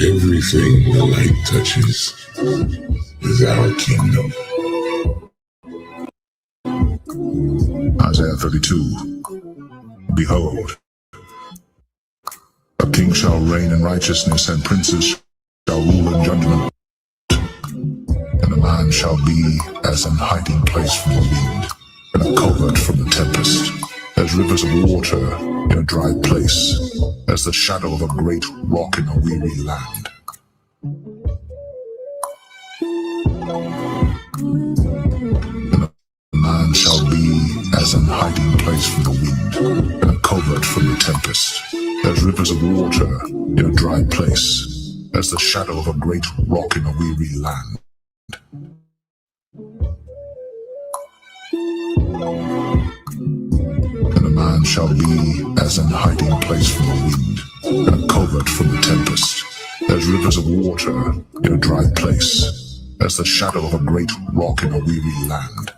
Everything the light touches is our kingdom. Isaiah 32. Behold, a king shall reign in righteousness, and princes shall rule in judgment. And a man shall be as an hiding place from the wind, and a covert from the tempest, as rivers of water in a dry place, as the shadow of a great rock in a weary land. And a man shall be as an hiding place from the wind, and a covert from the tempest, as rivers of water in a dry place, as the shadow of a great rock in a weary land. And a man shall be as an hiding place from the wind, and a covert from the tempest, as rivers of water in a dry place, as the shadow of a great rock in a weary land.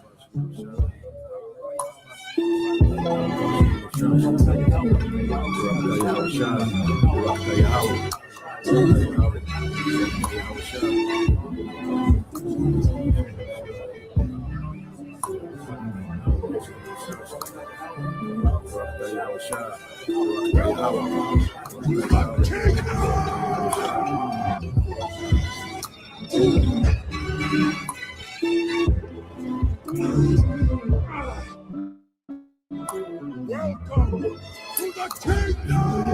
Welcome to the kingdom!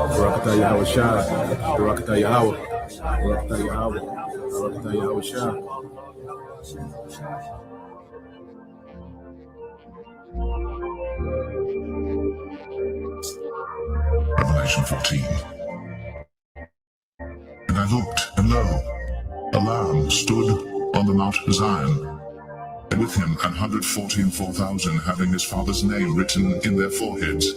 Barakatah Yahweh Shah, Barakatah Yahweh, Barakatah Yahweh, Barakatah Yahweh Shah. Revelation 14. And I looked, and lo, a lamb stood on the Mount Zion, and with him 144,000, having his father's name written in their foreheads.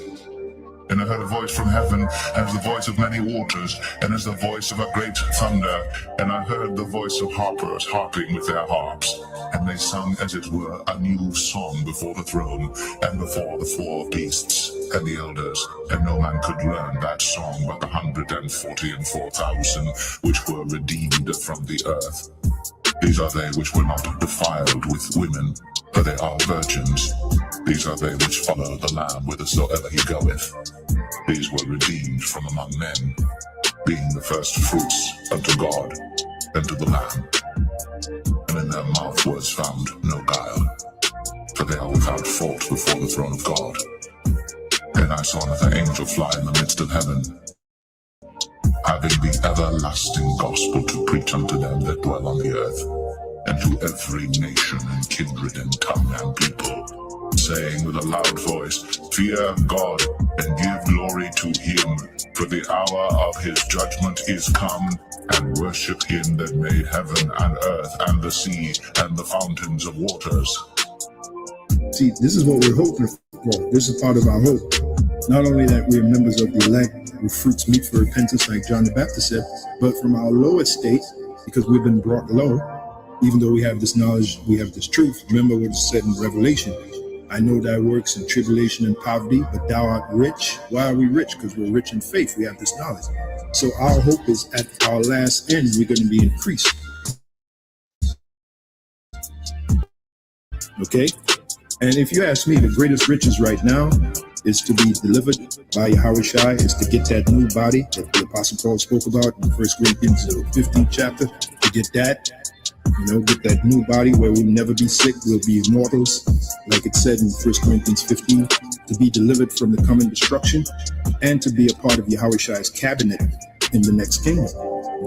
And I heard a voice from heaven, as the voice of many waters, and as the voice of a great thunder. And I heard the voice of harpers harping with their harps. And they sung, as it were, a new song before the throne, and before the 4 beasts, and the elders. And no man could learn that song but the 144,000, which were redeemed from the earth. These are they which were not defiled with women, for they are virgins. These are they which follow the Lamb whithersoever he goeth. These were redeemed from among men, being the first fruits unto God and to the Lamb. And in their mouth was found no guile, for they are without fault before the throne of God. And I saw another angel fly in the midst of heaven, having the everlasting gospel to preach unto them that dwell on the earth, and to every nation and kindred and tongue and people, saying with a loud voice, Fear God, and give glory to him, for the hour of his judgment is come, and worship him that made heaven and earth and the sea and the fountains of waters. See, this is what we're hoping for. This is part of our hope. Not only that we're members of the elect, with fruits meet for repentance, like John the Baptist said, but from our low estate, because we've been brought low, even though we have this knowledge, we have this truth. Remember what it said in Revelation. I know thy works in tribulation and poverty, but thou art rich. Why are we rich? Because we're rich in faith. We have this knowledge. So our hope is at our last end, we're going to be increased. Okay? And if you ask me, the greatest riches right now is to be delivered by Yahweh Shai, is to get that new body that the Apostle Paul spoke about in 1 Corinthians 15th chapter, to get that, get that new body where we'll never be sick, we'll be immortals, like it said in 1 Corinthians 15, to be delivered from the coming destruction, and to be a part of Yahweh Shai's cabinet in the next kingdom.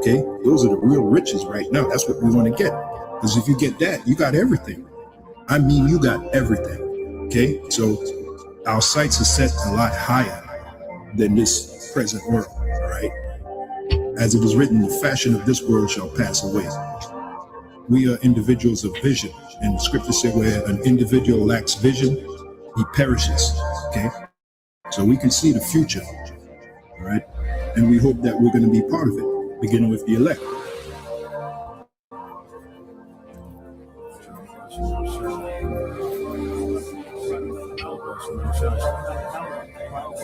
Okay, those are the real riches right now. That's what we want to get. Because if you get that, you got everything. I mean, you got everything. Okay, so our sights are set a lot higher than this present world. All right, as it is written, the fashion of this world shall pass away. We are individuals of vision, and the scripture said where an individual lacks vision, he perishes. Okay, so we can see the future. All right, and we hope that we're going to be part of it, beginning with the elect.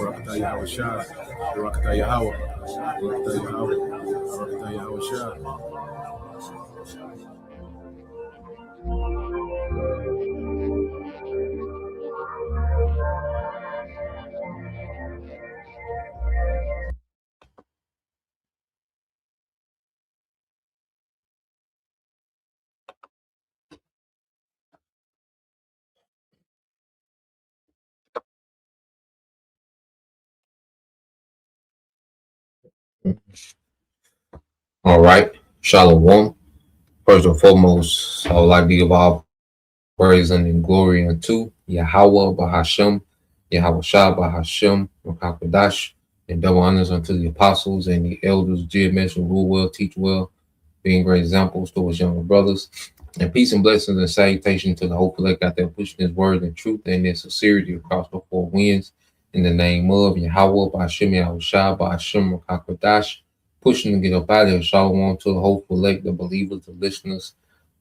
Barakatah Yahweh Shai, Barakatah Yahweh, Barakatah Yahweh, Barakatah Yahweh Shai. All right, Shalom. First and foremost, I would like to give all praise and glory unto Yahweh Bahashem, Yahweh Shah Bahashem, Rakakadash, and double honors unto the apostles and the elders, GMS, who rule well, teach well, being great examples to his younger brothers. And peace and blessings and salutation to the hopeful elect out there pushing his word and truth and in sincerity across the four winds. In the name of Yahweh Bahashem, Yahweh Shah Bahashem, Rakakadash, pushing to get up out of here. Shalom to the hopeful elect, the believers, the listeners,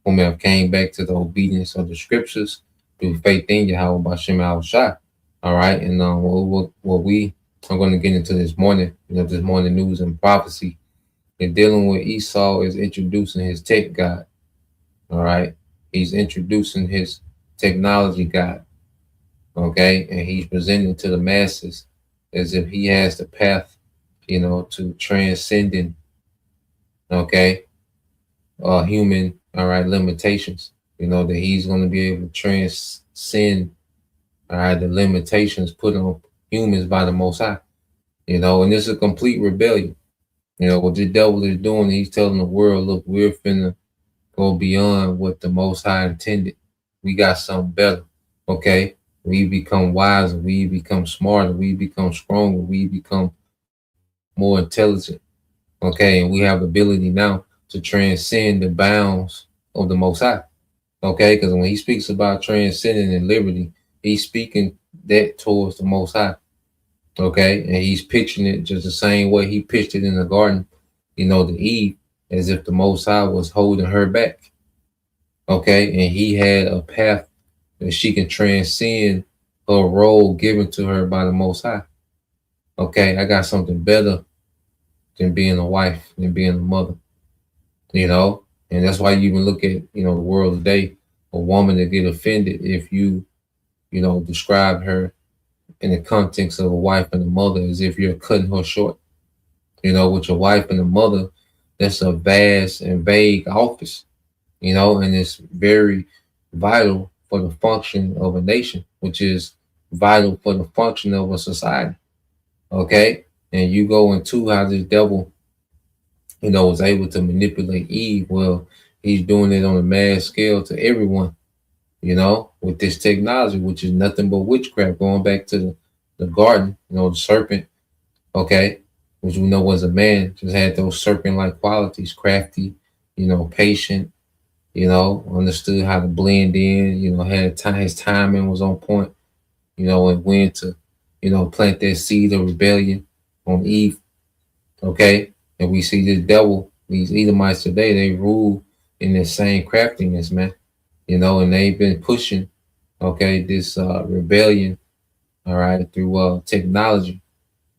whom have came back to the obedience of the scriptures through faith in Yahweh Bashem Al Shai. All right, and what we are going to get into this morning, this morning news and prophecy, and dealing with Esau is introducing his tech God. All right, he's introducing his technology God. Okay, and he's presenting to the masses as if he has the path, to transcending. Okay, human, all right, limitations, that he's going to be able to transcend, all right, the limitations put on humans by the Most High, and it's a complete rebellion. What the devil is doing, he's telling the world, look, we're finna go beyond what the Most High intended. We got something better, okay? We become wiser, we become smarter, we become stronger, we become more intelligent, okay? And we have the ability now to transcend the bounds of the Most High, okay? Because when he speaks about transcending and liberty, he's speaking that towards the Most High, okay? And he's picturing it just the same way he pitched it in the garden, to Eve, as if the Most High was holding her back, okay? And he had a path that she can transcend her role given to her by the Most High, okay? I got something better than being a wife, than being a mother. And that's why you even look at, the world today, a woman that get offended if you, describe her in the context of a wife and a mother as if you're cutting her short. With your wife and a mother, that's a vast and vague office, and it's very vital for the function of a nation, which is vital for the function of a society. Okay. And you go into how this devil, was able to manipulate Eve. Well, he's doing it on a mass scale to everyone, with this technology, which is nothing but witchcraft. Going back to the garden, the serpent, okay, which we know was a man, just had those serpent-like qualities, crafty, patient, understood how to blend in, had time, his timing was on point, and when to, plant that seed of rebellion on Eve, okay? And we see this devil, these Edomites today, they rule in the same craftiness, man, and they've been pushing, okay, this rebellion, all right, through technology,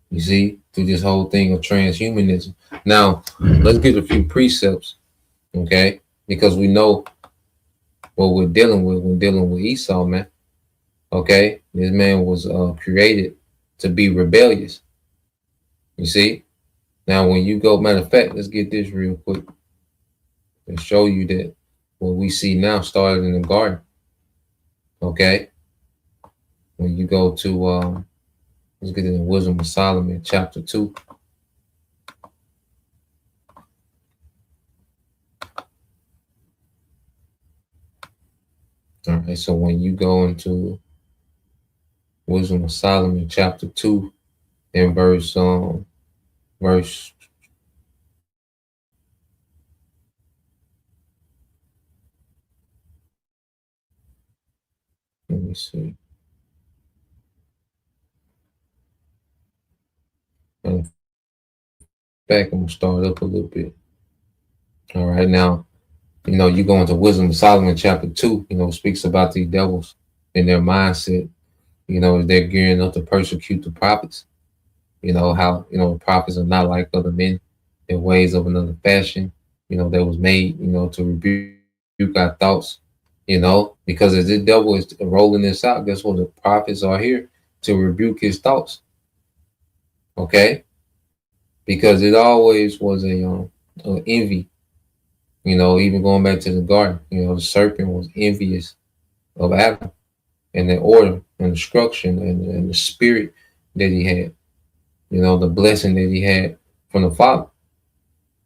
you see, through this whole thing of transhumanism. Now, let's get a few precepts, okay, because we know what we're dealing with when dealing with Esau, man. Okay, this man was created to be rebellious. You see. Now, when you go, matter of fact, let's get this real quick and show you that what we see now started in the garden. Okay, when you go to let's get in the Wisdom of Solomon, chapter 2. All right, so when you go into Wisdom of Solomon, chapter 2, and verse let me see. In fact, I'm gonna start up a little bit. All right, now you go into Wisdom of Solomon, chapter 2. Speaks about these devils and their mindset. They're gearing up to persecute the prophets. How the prophets are not like other men, their ways of another fashion. That was made to rebuke our thoughts. Because as the devil is rolling this out, guess what? The prophets are here to rebuke his thoughts. Okay, because it always was a envy. Even going back to the garden, the serpent was envious of Adam and the order and the structure and the spirit that he had. The blessing that he had from the Father.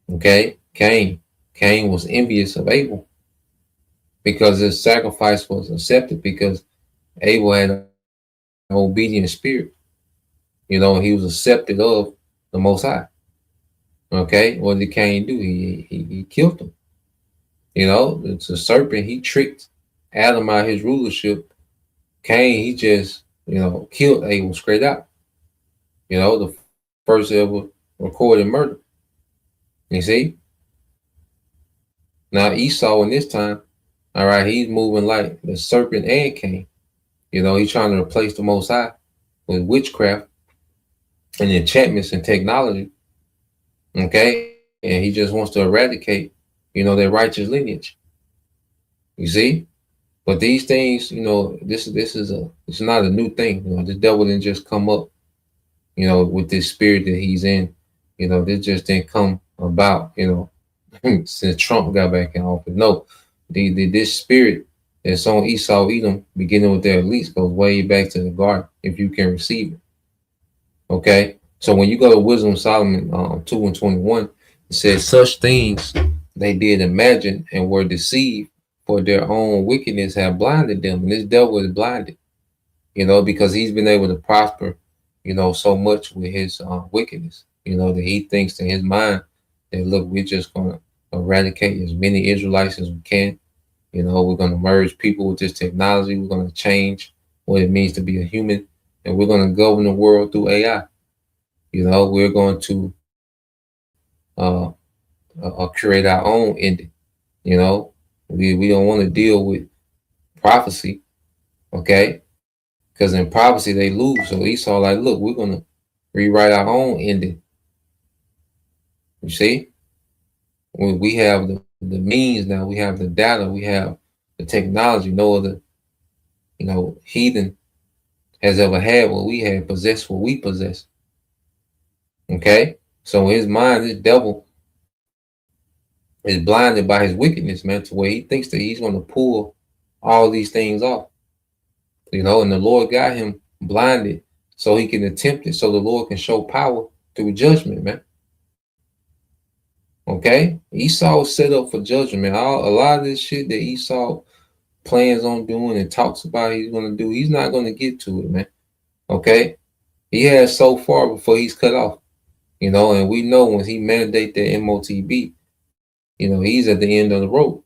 Okay, Cain was envious of Abel because his sacrifice was accepted because Abel had an obedient spirit. He was accepted of the Most High. Okay, what did Cain do? He killed him. It's a serpent. He tricked Adam out of his rulership. Cain, he just killed Abel straight out. The first ever recorded murder. You see? Now Esau in this time, all right, he's moving like the serpent and Cain. He's trying to replace the Most High with witchcraft and enchantments and technology. Okay? And he just wants to eradicate, their righteous lineage. You see? But these things, this is it's not a new thing. The devil didn't just come up, with this spirit that he's in. This just didn't come about, since Trump got back in office. No, this spirit that's on Esau, Edom, beginning with their elites, goes way back to the garden, if you can receive it. Okay, so when you go to Wisdom of Solomon 2:21, it says, such things they did imagine and were deceived, for their own wickedness have blinded them. And this devil is blinded, because he's been able to prosper, so much with his wickedness, that he thinks in his mind that, look, we're just going to eradicate as many Israelites as we can. We're going to merge people with this technology. We're going to change what it means to be a human, and we're going to govern the world through AI. We're going to create our own ending. We don't want to deal with prophecy, okay? Because in prophecy they lose. So Esau like, look, we're going to rewrite our own ending. You see? We have the means now. We have the data. We have the technology. No other, heathen has ever had what we had, possessed what we possess. Okay? So in his mind, this devil is blinded by his wickedness, man, to where he thinks that he's going to pull all these things off. And the Lord got him blinded so he can attempt it, so the Lord can show power through judgment, man. Okay? Esau is set up for judgment, man. A lot of this shit that Esau plans on doing and talks about he's going to do, he's not going to get to it, man. Okay? He has so far before he's cut off. And we know when he mandate that MOTB, he's at the end of the road.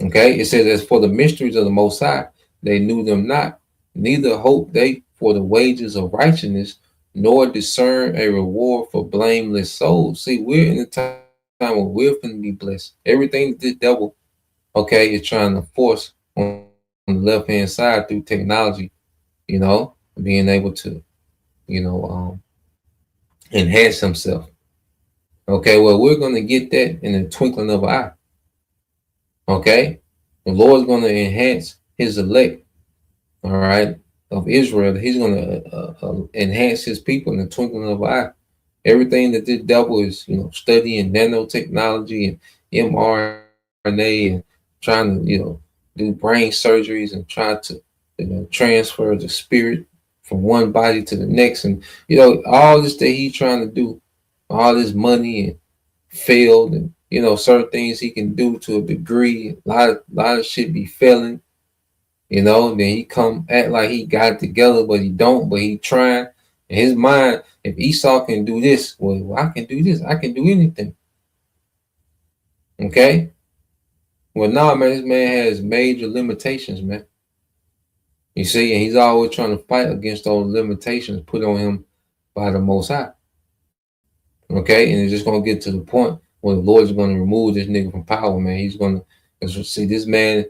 Okay? It says, as for the mysteries of the Most High, they knew them not, neither hope they for the wages of righteousness, nor discern a reward for blameless souls. See, we're in a time where we're going to be blessed. Everything that the devil, okay, is trying to force on the left-hand side through technology, being able to, enhance himself. Okay, well, we're going to get that in the twinkling of an eye. Okay? The Lord's going to enhance his elect. all right, of Israel. He's going to enhance his people in the twinkling of an eye. Everything that this devil is, studying nanotechnology and mRNA and trying to, do brain surgeries and try to, transfer the spirit from one body to the next. And, all this that he's trying to do, all this money and failed and, certain things he can do to a degree. A lot of shit be failing, then he come act like he got it together, but he don't, but he trying. In his mind, if Esau can do this, well, I can do this. I can do anything. Okay? Well, now, man, this man has major limitations, man. You see, and he's always trying to fight against those limitations put on him by the Most High. Okay? And it's just going to get to the point where the Lord is going to remove this nigga from power, man. He's going to, see, this man,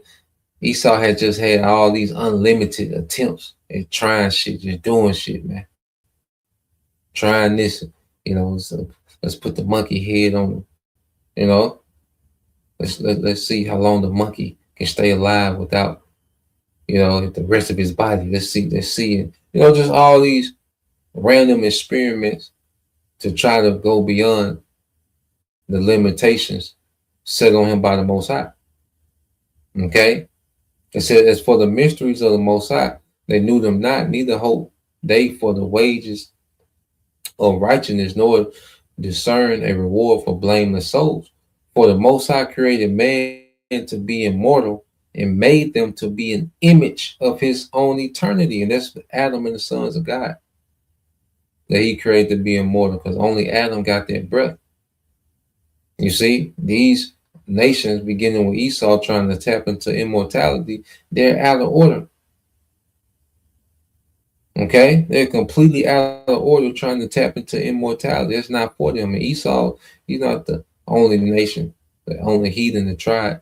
Esau had just had all these unlimited attempts at trying shit, just doing shit, man. Trying this, so let's put the monkey head on him, let's see how long the monkey can stay alive without, the rest of his body. Let's see it. Just all these random experiments to try to go beyond the limitations set on him by the Most High. Okay? It said, as for the mysteries of the Most High, they knew them not, neither hope they for the wages of righteousness, nor discern a reward for blameless souls. For the Most High created man to be immortal and made them to be an image of his own eternity. And that's Adam and the sons of God that he created to be immortal, because only Adam got that breath. You see, these nations, beginning with Esau trying to tap into immortality, they're out of order. Okay, they're completely out of order trying to tap into immortality. It's not for them. And Esau, he's not the only nation, the only heathen that tried.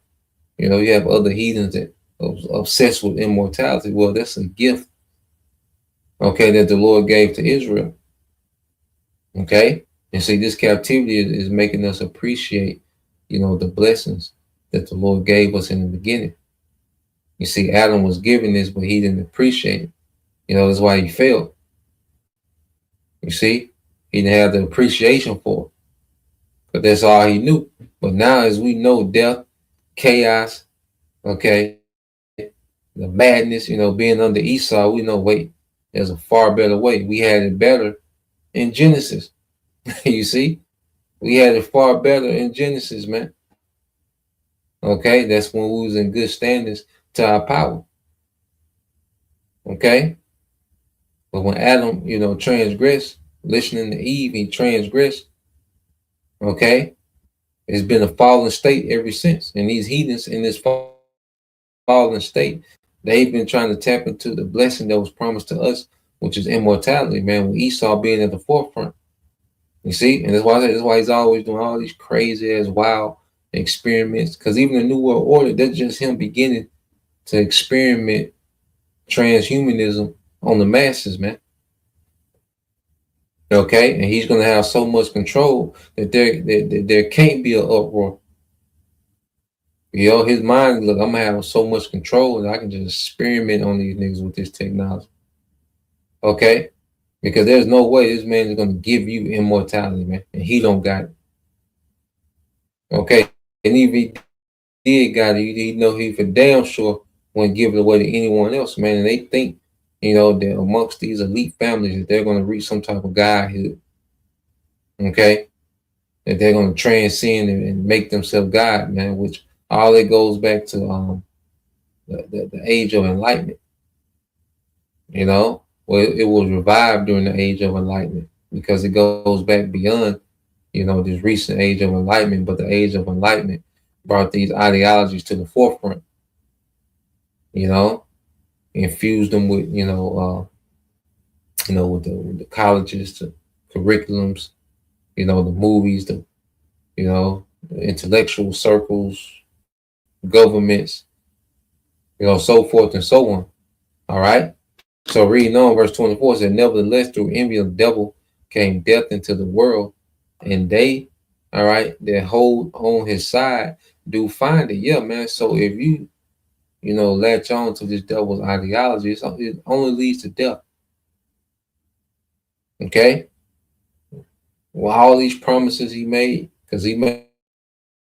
You have other heathens that are obsessed with immortality. Well, that's a gift, okay, that the Lord gave to Israel. Okay, and see, this captivity is making us appreciate, the blessings that the Lord gave us in the beginning. You see, Adam was given this, but he didn't appreciate it. That's why he failed. You see, he didn't have the appreciation for it, but that's all he knew. But now, as we know, death, chaos, okay, the madness, being under Esau, we know, wait, there's a far better way. We had it better in Genesis. You see, we had it far better in Genesis, man. Okay, that's when we was in good standings to our power. Okay. But when Adam, transgressed, listening to Eve, he transgressed. Okay. It's been a fallen state ever since. And these heathens in this fallen state, they've been trying to tap into the blessing that was promised to us, which is immortality, man, with Esau being at the forefront. You see? And that's why he's always doing all these crazy ass wild experiments. Because even the New World Order, that's just him beginning to experiment transhumanism on the masses, man. Okay, and he's going to have so much control that there can't be an uproar. His mind, look, I'm going to have so much control that I can just experiment on these niggas with this technology. Okay, because there's no way this man is going to give you immortality, man, and he don't got it. Okay, and if he did got it, he for damn sure wouldn't give it away to anyone else, man. And they think, that amongst these elite families that they're going to reach some type of godhood. Okay, that they're going to transcend and make themselves God, man. Which all it goes back to the age of enlightenment. Well, it was revived during the age of enlightenment because it goes back beyond, this recent age of enlightenment. But the age of enlightenment brought these ideologies to the forefront. Infused them with, with the colleges, the curriculums, the movies, the intellectual circles, governments, so forth and so on. All right. So reading on, verse 24 said, nevertheless, through envy of the devil came death into the world, and they, that hold on his side do find it. Yeah, man. So if you latch on to this devil's ideology, it only leads to death. Okay? Well, all these promises he made, because he made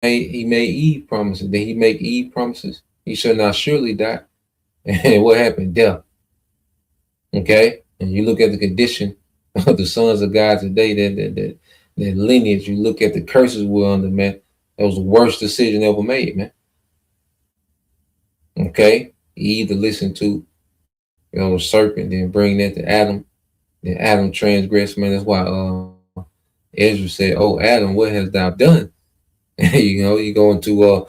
Eve promises. Did he make Eve promises? He shall not surely die. And what happened? Death. Okay? And you look at the condition of the sons of God today, that lineage, you look at the curses we're under, man. That was the worst decision ever made, man. Okay? He either listened to, the serpent, then bring that to Adam. Then Adam transgressed, man. That's why Ezra said, "Oh, Adam, what hast thou done?" You go into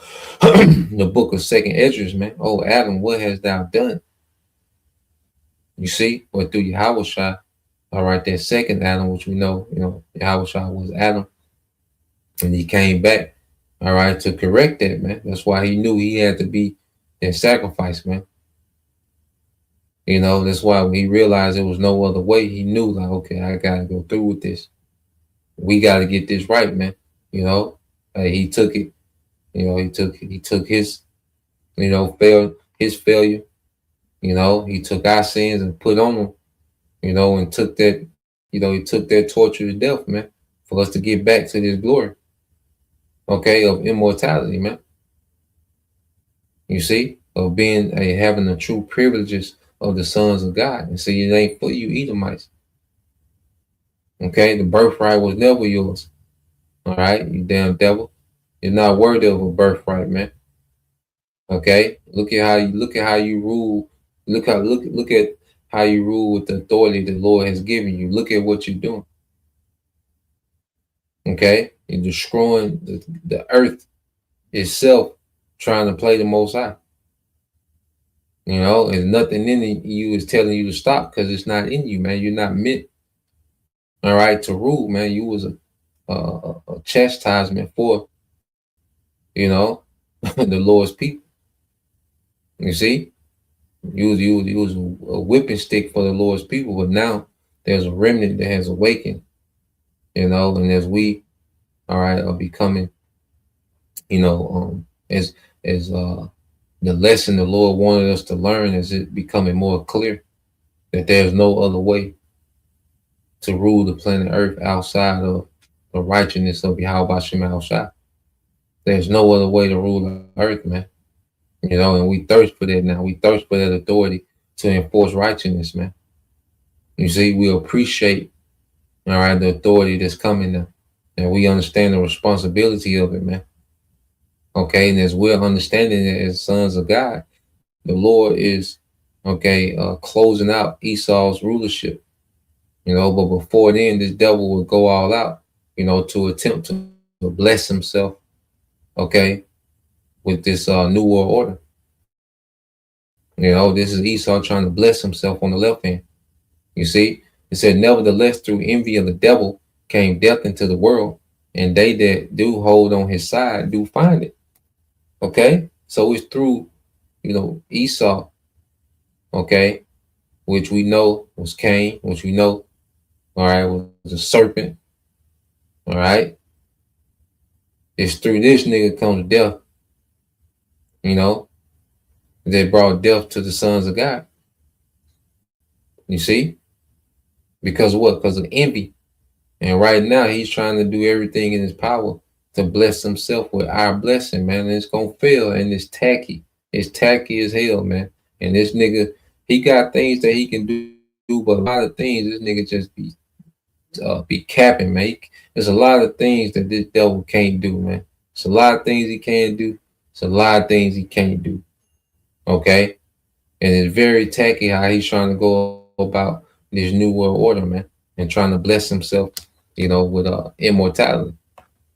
the book of Second Ezra, man. "Oh, Adam, what hast thou done?" You see, or through Yahweh, all right, that second Adam, which we know, Yahweh was Adam, and he came back, all right, to correct that, man. That's why he knew he had to be that sacrifice, man. That's why when he realized there was no other way, he knew, like, okay, I gotta go through with this. We gotta get this right, man. He took it. He took his, his failure. He took our sins and put on him. And took that. He took that torture to death, man, for us to get back to this glory. Okay, of immortality, man. You see, of being having the true privileges of the sons of God. And see, it ain't for you Edomites. Okay, the birthright was never yours. All right, you damn devil. You're not worthy of a birthright, man. Okay, look at how you rule. Look at how you rule with the authority the Lord has given you. Look at what you're doing. Okay, you're destroying the earth itself, trying to play the Most High. And nothing in you is telling you to stop, because it's not in you, man. You're not meant, all right, to rule, man. You was a chastisement for, the Lord's people. You see, you was a whipping stick for the Lord's people, but now there's a remnant that has awakened, and as we, all right, are becoming, as the lesson the Lord wanted us to learn, is it becoming more clear that there's no other way to rule the planet Earth outside of the righteousness of Yahweh Shem Al-Shai. There's no other way to rule the earth, man. And we thirst for that now. We thirst for that authority to enforce righteousness, man. You see, we appreciate, all right, the authority that's coming now. And we understand the responsibility of it, man. Okay, and as we're understanding it as sons of God, the Lord is, closing out Esau's rulership. But before then, this devil would go all out, to attempt to bless himself, with this new world order. This is Esau trying to bless himself on the left hand. You see, it said, "Nevertheless, through envy of the devil came death into the world, and they that do hold on his side do find it." Okay, so it's through, Esau, which we know was Cain, which we know, all right, was a serpent, all right. It's through this nigga comes death, that brought death to the sons of God. You see? Because of what? Because of envy. And right now he's trying to do everything in his power to bless himself with our blessing, man. And it's gonna fail, and it's tacky. It's tacky as hell, man. And this nigga, he got things that he can do, but a lot of things this nigga just be capping, man. There's a lot of things that this devil can't do, man. It's a lot of things he can do. It's a lot of things he can't do. Okay? And it's very tacky how he's trying to go about this new world order, man, and trying to bless himself, with immortality.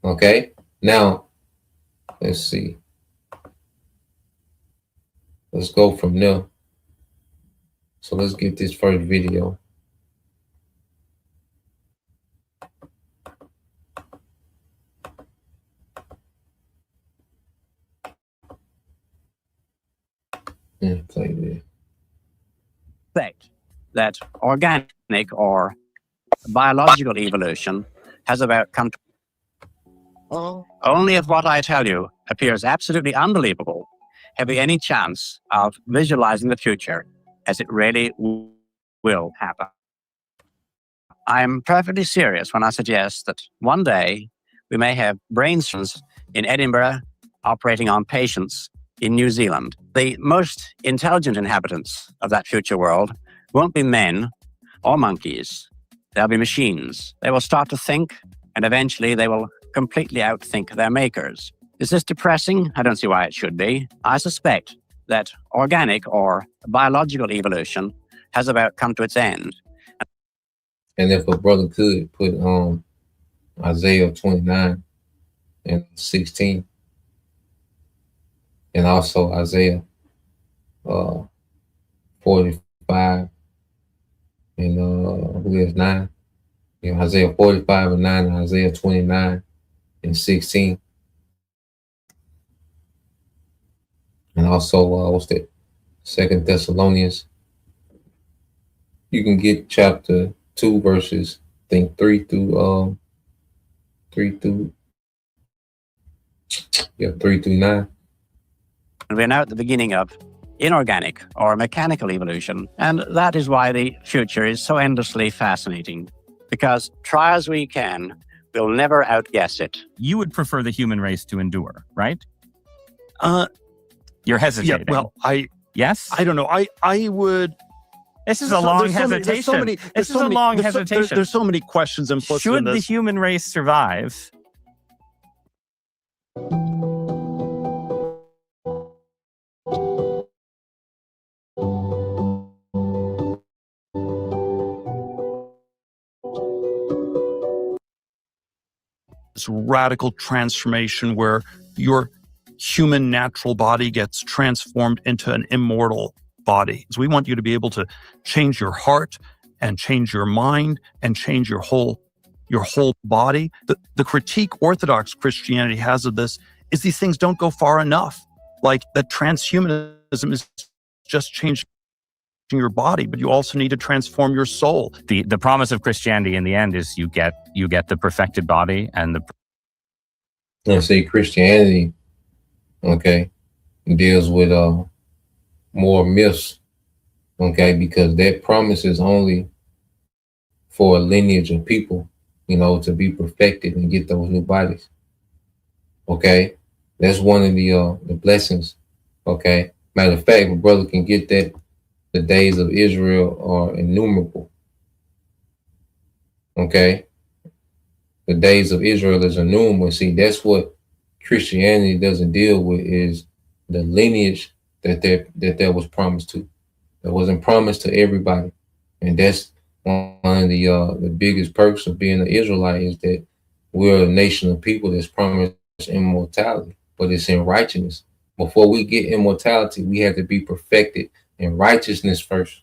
Okay? Now, let's see. Let's go from there. So let's get this first video. Play this. Fact that organic or biological evolution has about come to only if what I tell you appears absolutely unbelievable, have any chance of visualizing the future as it really will happen. I'm perfectly serious when I suggest that one day we may have brain scans in Edinburgh operating on patients in New Zealand. The most intelligent inhabitants of that future world won't be men or monkeys. They'll be machines. They will start to think, and eventually they will completely outthink their makers. Is this depressing? I don't see why it should be. I suspect that organic or biological evolution has about come to its end. And if a brother could put Isaiah 29 and 16, and also Isaiah 45 and I believe it's 9. You know, Isaiah 45 and 9 and Isaiah 29 and 16. And also what's that? 2 Thessalonians. You can get chapter 2 verses, I think 3 through 9. And we're now at the beginning of inorganic or mechanical evolution. And that is why the future is so endlessly fascinating. Because try as we can, we'll never outguess it. You would prefer the human race to endure, right? You're hesitating. Yeah, well, Yes? I don't know. I would. This is a long hesitation. This is a long hesitation. There's so many questions implicit in Should the this. human race survive? This radical transformation where your human natural body gets transformed into an immortal body. So we want you to be able to change your heart and change your mind and change your whole body. The critique Orthodox Christianity has of this is these things don't go far enough. Like that transhumanism is just changing your body, but you also need to transform your soul. The promise of Christianity in the end is you get the perfected body and the. Let's say Christianity, okay, deals with more myths, okay, because that promise is only for a lineage of people, you know, to be perfected and get those new bodies. Okay, that's one of the blessings. Okay, matter of fact, a brother can get that. The days of Israel are innumerable. Okay, the days of Israel is innumerable. See, that's what Christianity doesn't deal with, is the lineage that was promised to. That wasn't promised to everybody, and that's one of the biggest perks of being an Israelite, is that we're a nation of people that's promised immortality, but it's in righteousness. Before we get immortality, we have to be perfected in righteousness first,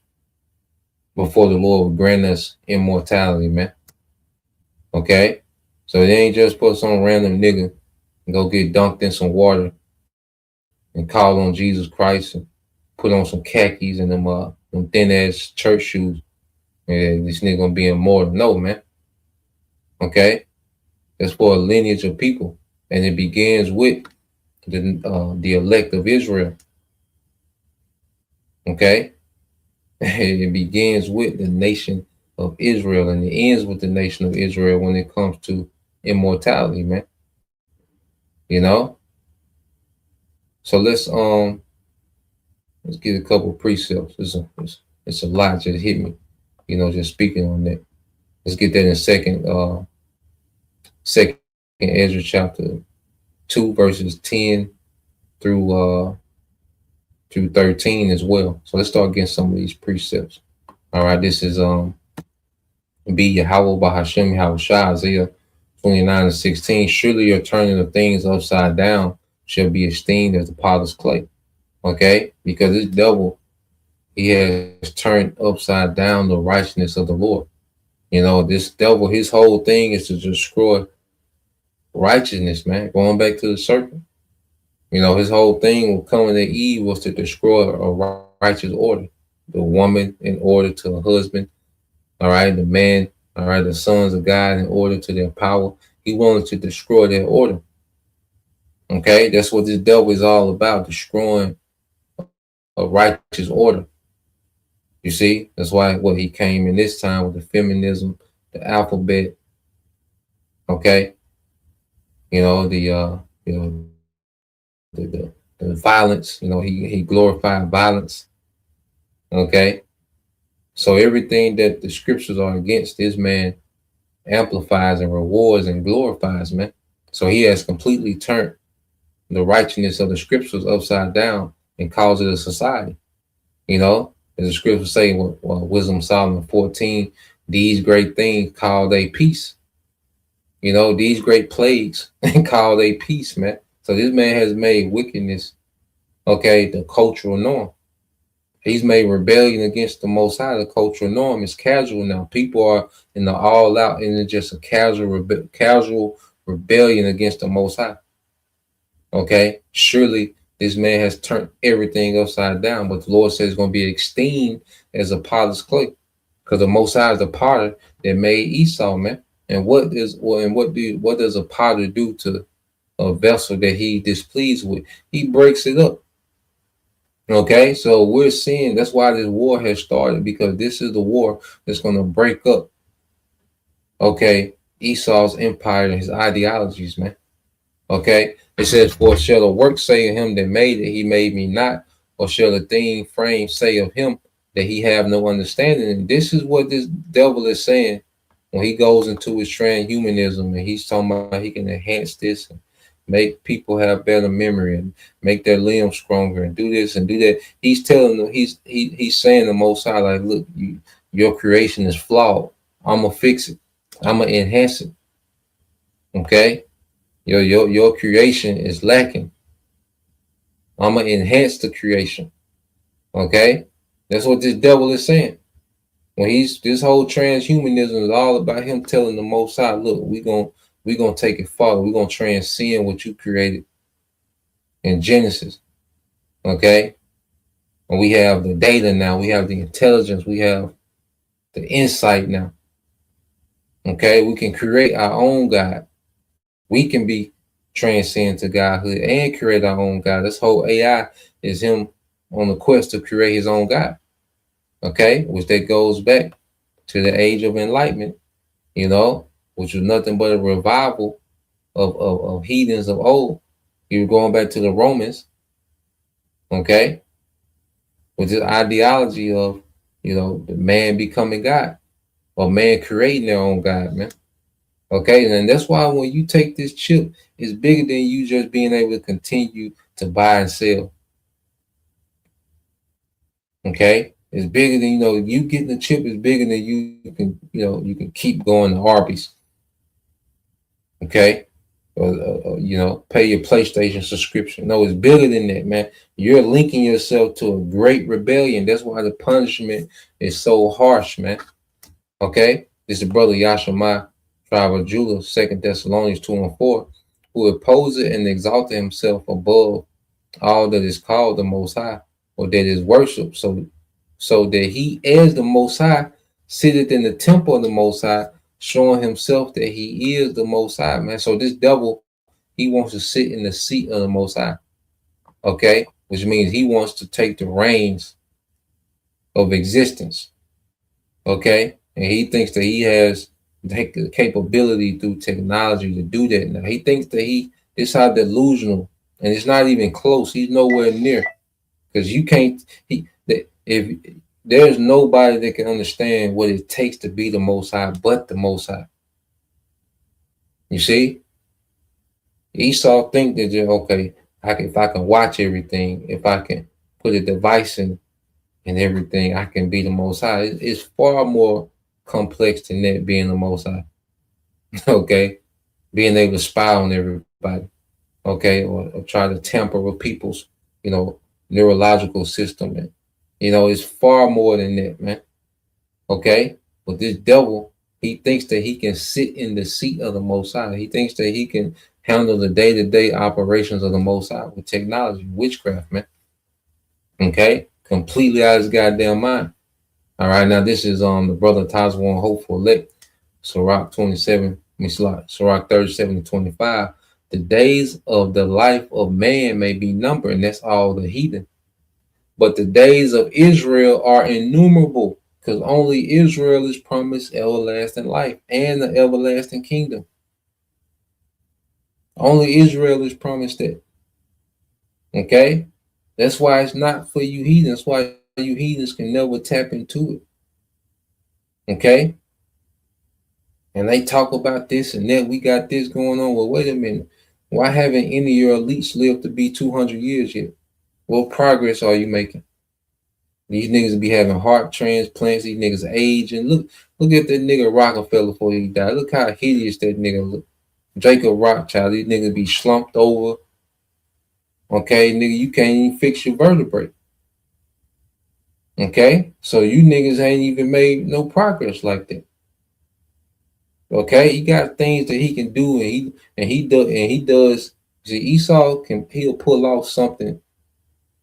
before the Lord will grant us immortality, man. Okay, so it ain't just put some random nigga and go get dunked in some water and call on Jesus Christ and put on some khakis and them thin ass church shoes, and this nigga gonna be immortal. No, man. Okay, that's for a lineage of people, and it begins with the elect of Israel. Okay, it begins with the nation of Israel, and it ends with the nation of Israel when it comes to immortality, man. You know, so let's get a couple precepts. It's a lot just hit me, you know, just speaking on that. Let's get that in second Ezra chapter 2 verses 10 through 13 as well. So let's start getting some of these precepts. All right, this is be Yahweh Bahashem Yahushua, Isaiah 29 and 16. Surely your turning of things upside down shall be esteemed as the potter's clay. Okay, because this devil, he has turned upside down the righteousness of the Lord. You know, this devil, his whole thing is to destroy righteousness, man. Going back to the serpent. You know, his whole thing with coming to Eve was to destroy a righteous order. The woman in order to her husband, all right, the man, all right, the sons of God in order to their power. He wanted to destroy their order. Okay, that's what this devil is all about, destroying a righteous order. You see, that's why what he came in this time with the feminism, the alphabet. Okay, you know you know the violence. You know, he glorified violence. Okay, so everything that the scriptures are against, this man amplifies and rewards and glorifies, man. So he has completely turned the righteousness of the scriptures upside down and calls it a society. You know, as the scriptures say, Wisdom Solomon 14, these great things call they peace. You know, these great plagues call they peace, man. So this man has made wickedness, okay, the cultural norm. He's made rebellion against the Most High. The cultural norm is casual now. People are in the all out, and it's just a casual rebellion against the Most High. Okay, surely this man has turned everything upside down, but the Lord says it's going to be esteemed as a potter's clay, because the Most High is the potter that made Esau, man. And what does a potter do to a vessel that he displeased with? He breaks it up. Okay, so we're seeing that's why this war has started, because this is the war that's going to break up, okay, Esau's empire and his ideologies, man. Okay, it says, for shall the work say of him that made it, he made me not, or shall the thing framed say of him that he have no understanding? And this is what this devil is saying when he goes into his transhumanism, and he's talking about he can enhance this and make people have better memory and make their limbs stronger and do this and do that. He's telling them, he's saying the Most High, like, look, your creation is flawed. I'm gonna fix it. I'm gonna enhance it. Okay, your creation is lacking. I'm gonna enhance the creation. Okay, that's what this devil is saying. When this whole transhumanism is all about him telling the Most High, look, we're gonna take it farther. We're gonna transcend what you created in Genesis. Okay, and we have the data now. We have the intelligence. We have the insight now. Okay, we can create our own God. We can be transcend to Godhood and create our own God. This whole AI is him on the quest to create his own God. Okay, which that goes back to the age of enlightenment, you know, which was nothing but a revival of heathens of old. You were going back to the Romans, okay, with this ideology of, you know, the man becoming God or man creating their own God, man. Okay, and that's why when you take this chip, it's bigger than you just being able to continue to buy and sell. Okay, it's bigger than, you know, you getting the chip is bigger than you can keep going to Arby's. Okay, you know, pay your PlayStation subscription. No, it's bigger than that, man. You're linking yourself to a great rebellion. That's why the punishment is so harsh, man. Okay, this is brother Yashima, tribe of Judah, 2 Thessalonians 2:4, who opposed and exalted himself above all that is called the Most High, or that is worshipped, so that he, as the Most High, sitteth in the temple of the Most High, showing himself that he is the Most High, man. So this devil, he wants to sit in the seat of the Most High, okay, which means he wants to take the reins of existence, okay, and he thinks that he has the capability through technology to do that. Now he thinks that it's how delusional, and it's not even close. He's nowhere near, because you can't. If there's nobody that can understand what it takes to be the Most High, but the Most High. You see, Esau think that okay, if I can watch everything, if I can put a device in everything, I can be the Most High. It's far more complex than that, being the Most High. Okay, being able to spy on everybody, okay, or try to tamper with people's, you know, neurological system, and you know, it's far more than that, man. Okay, but this devil, he thinks that he can sit in the seat of the Most High. He thinks that he can handle the day-to-day operations of the Most High with technology, witchcraft, man. Okay, completely out of his goddamn mind. All right, now this is the brother Tazwan Hopeful Elect, Sirach 27, Sirach 37 to 25. The days of the life of man may be numbered, and that's all the heathen. But the days of Israel are innumerable, because only Israel is promised everlasting life and the everlasting kingdom. Only Israel is promised that. Okay? That's why it's not for you heathens. That's why you heathens can never tap into it. Okay? And they talk about this and that. We got this going on. Well, wait a minute. Why haven't any of your elites lived to be 200 years yet? What progress are you making? These niggas be having heart transplants. These niggas aging. Look at that nigga Rockefeller before he died. Look how hideous that nigga look. Jacob Rothschild. These niggas be slumped over. Okay, nigga, you can't even fix your vertebrae. Okay, so you niggas ain't even made no progress like that. Okay, he got things that he can do, and he does. See, Esau he'll pull off something,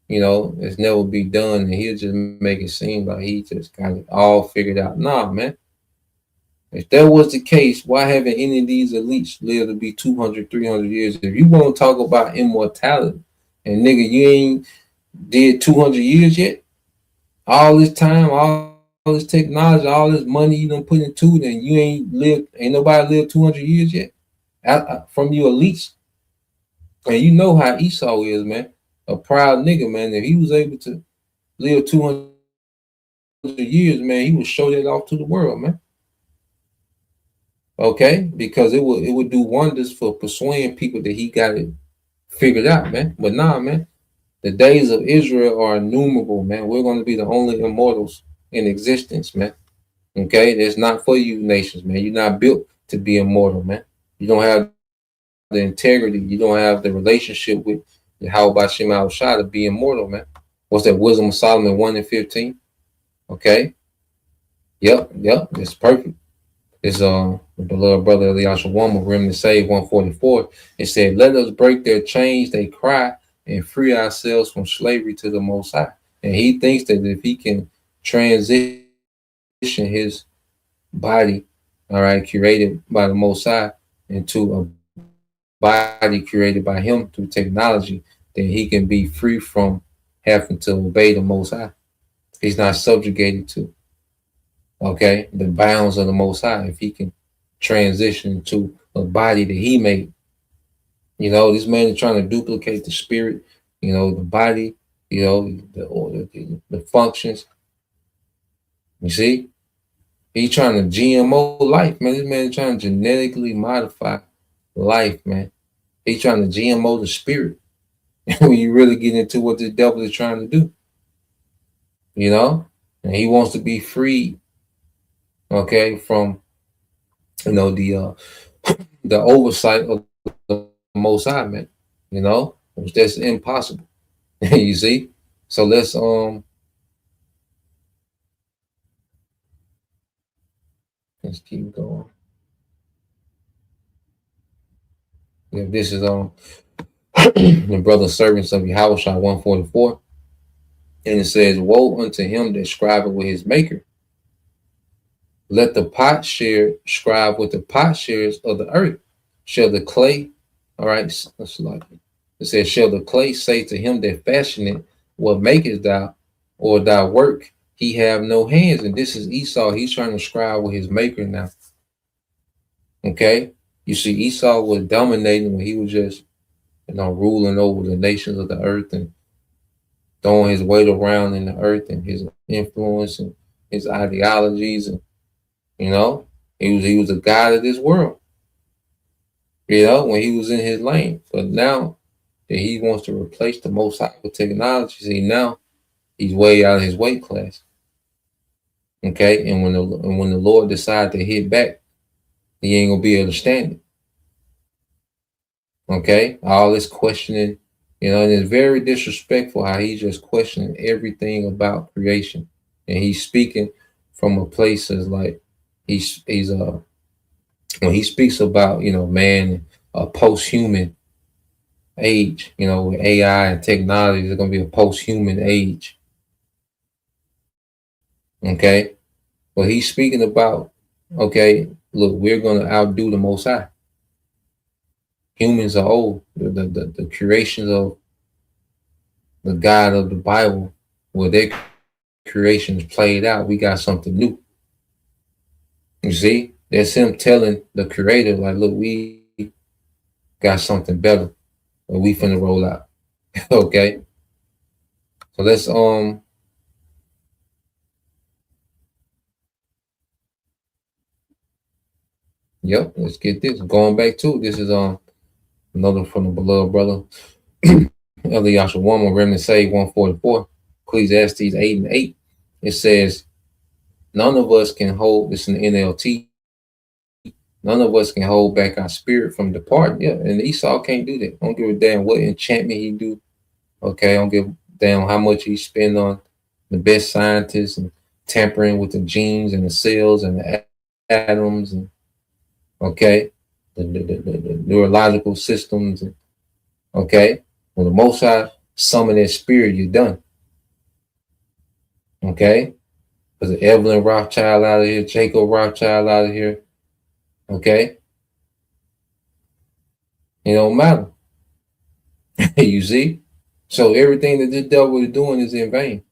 you know, that's never be done, and he'll just make it seem like he just got it all figured out. Nah, man. If that was the case, why haven't any of these elites lived to be 200, 300 years? If you want to talk about immortality, and nigga, you ain't did 200 years yet, all this time, all this technology, all this money you done put into it, and you ain't nobody lived 200 years yet from you elites. And you know how Esau is, man. A proud nigga, man. If he was able to live 200 years, man, he would show that off to the world, man. Okay? Because it would do wonders for persuading people that he got it figured out, man. But nah, man. The days of Israel are innumerable, man. We're going to be the only immortals in existence, man. Okay? It's not for you nations, man. You're not built to be immortal, man. You don't have the integrity. You don't have the relationship with how about Shem Al Shah to be immortal, man. What's that? Wisdom of Solomon 1:15. Okay? Yep. It's perfect. It's the beloved brother Eliashua Wama, Remnant Save 144. It said, let us break their chains, they cry, and free ourselves from slavery to the Most High. And he thinks that if he can transition his body, all right, created by the Most High, into a body created by him through technology, then he can be free from having to obey the Most High. He's not subjugated to, okay, the bounds of the Most High. If he can transition to a body that he made. You know, this man is trying to duplicate the spirit, you know, the body, you know, the functions. You see? He's trying to GMO life, man. This man is trying to genetically modify life, man. He's trying to GMO the spirit. When you really get into what the devil is trying to do. You know? And he wants to be free, okay, from, you know, the oversight of the Most High, man. You know? That's impossible. You see? So let's keep going. Yeah, this is the brother servants of Yahweh 144. And it says, woe unto him that scribeth with his maker. Let the potshare scribe with the potshares of the earth. Shall the clay, all right, let's like it. It says, shall the clay say to him that fashioned it, what makest thou, or thy work? He have no hands. And this is Esau. He's trying to scribe with his maker now. Okay? You see, Esau was dominating when he was just, you know, ruling over the nations of the earth and throwing his weight around in the earth and his influence and his ideologies. And, you know, he was a god of this world, you know, when he was in his lane. But now that he wants to replace the Most High with technology, see, now he's way out of his weight class. Okay? And when the Lord decides to hit back, he ain't gonna be able to stand it. Okay? All this questioning, you know, and it's very disrespectful how he's just questioning everything about creation. And he's speaking from a place as like he's when he speaks about, you know, man, a post-human age, you know, with AI and technology, there's gonna be a post-human age. Okay? Well, he's speaking about, okay, look, we're gonna outdo the Most High. Humans are old. The creations of the God of the Bible, where their creations played out, we got something new. You see, that's him telling the creator, like, look, we got something better that we finna roll out. Okay. So let's yep, let's get this. Going back to it, this is another from the beloved brother Eliashua Woman, Remnant Save 144, Ecclesiastes 8:8. It says, none of us can hold this in the NLT. None of us can hold back our spirit from departing. Yeah, and Esau can't do that. Don't give a damn what enchantment he do. Okay, don't give a damn how much he spend on the best scientists and tampering with the genes and the cells and the atoms and okay, the neurological systems. And, okay, when the Most High summon that spirit, you're done. Okay, because Evelyn Rothschild out of here, Jacob Rothschild out of here. Okay, it don't matter. You see, so everything that this devil is doing is in vain.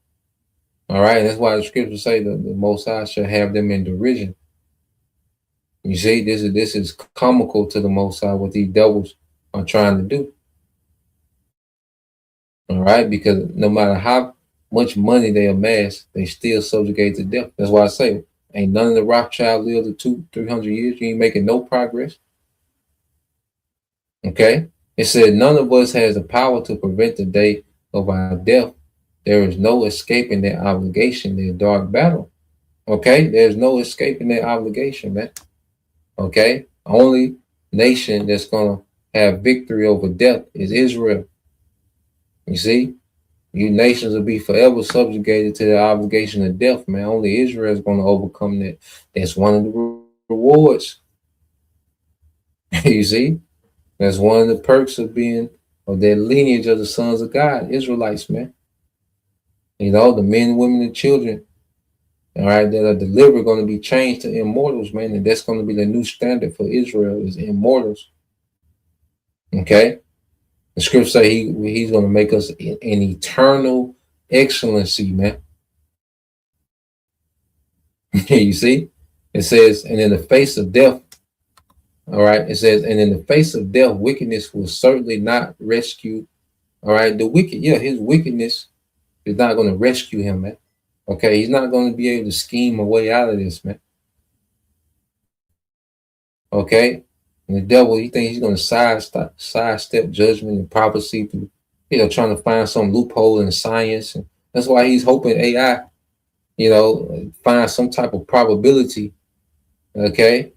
All right, and that's why the scriptures say that the Most High shall have them in derision. You see, this is comical to the Most High what these devils are trying to do. All right, because no matter how much money they amass, they still subjugate to death. That's why I say, ain't none of the Rothschild lived 200-300 years. You ain't making no progress. Okay, it said none of us has the power to prevent the day of our death. There is no escaping that obligation, their dark battle. Okay, there's no escaping that obligation, man. Okay, only nation that's gonna have victory over death is Israel. You see, you nations will be forever subjugated to the obligation of death, man. Only Israel is gonna overcome that. That's one of the rewards. You see, that's one of the perks of being of that lineage of the sons of God, Israelites, man. You know, the men, women, and children, all right, that are delivered going to be changed to immortals, man. And that's going to be the new standard for Israel is immortals. Okay? The scripture say he's going to make us an eternal excellency, man. You see? It says, and in the face of death, all right, it says, and in the face of death, wickedness will certainly not rescue. All right, the wicked, yeah, his wickedness is not going to rescue him, man. Okay, he's not going to be able to scheme a way out of this, man. Okay, and the devil, he thinks he's going to sidestep judgment and prophecy through, you know, trying to find some loophole in science, and that's why he's hoping AI, you know, find some type of probability, okay,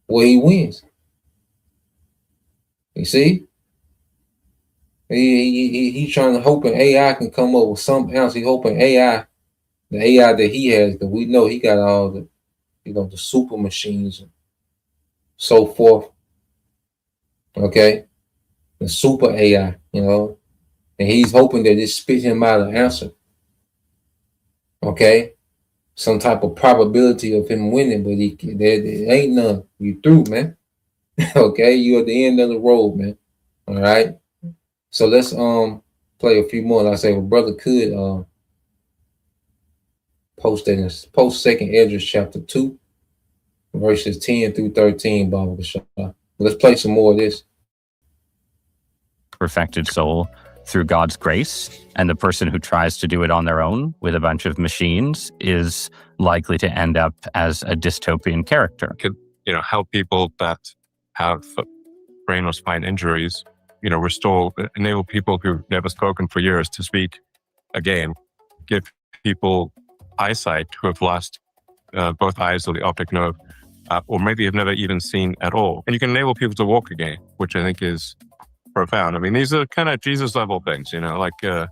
where he wins. You see, he's trying to hoping AI can come up with something else. He's hoping AI. The AI that he has, that we know he got all the, you know, the super machines and so forth. Okay, the super AI, you know, and he's hoping that it spit him out an answer. Okay, some type of probability of him winning, but there ain't none. You through, man. Okay, you at the end of the road, man. All right. So let's play a few more. Like I say, well, brother could post that in post 2nd Esdras chapter 2, verses 10 through 13, Baba Bashar. Let's play some more of this. Perfected soul through God's grace, and the person who tries to do it on their own with a bunch of machines is likely to end up as a dystopian character. Could, you know, help people that have brain or spine injuries, you know, enable people who've never spoken for years to speak again, give people eyesight who have lost both eyes or the optic nerve, or maybe have never even seen at all. And you can enable people to walk again, which I think is profound. I mean, these are kind of Jesus level things, you know, like, let's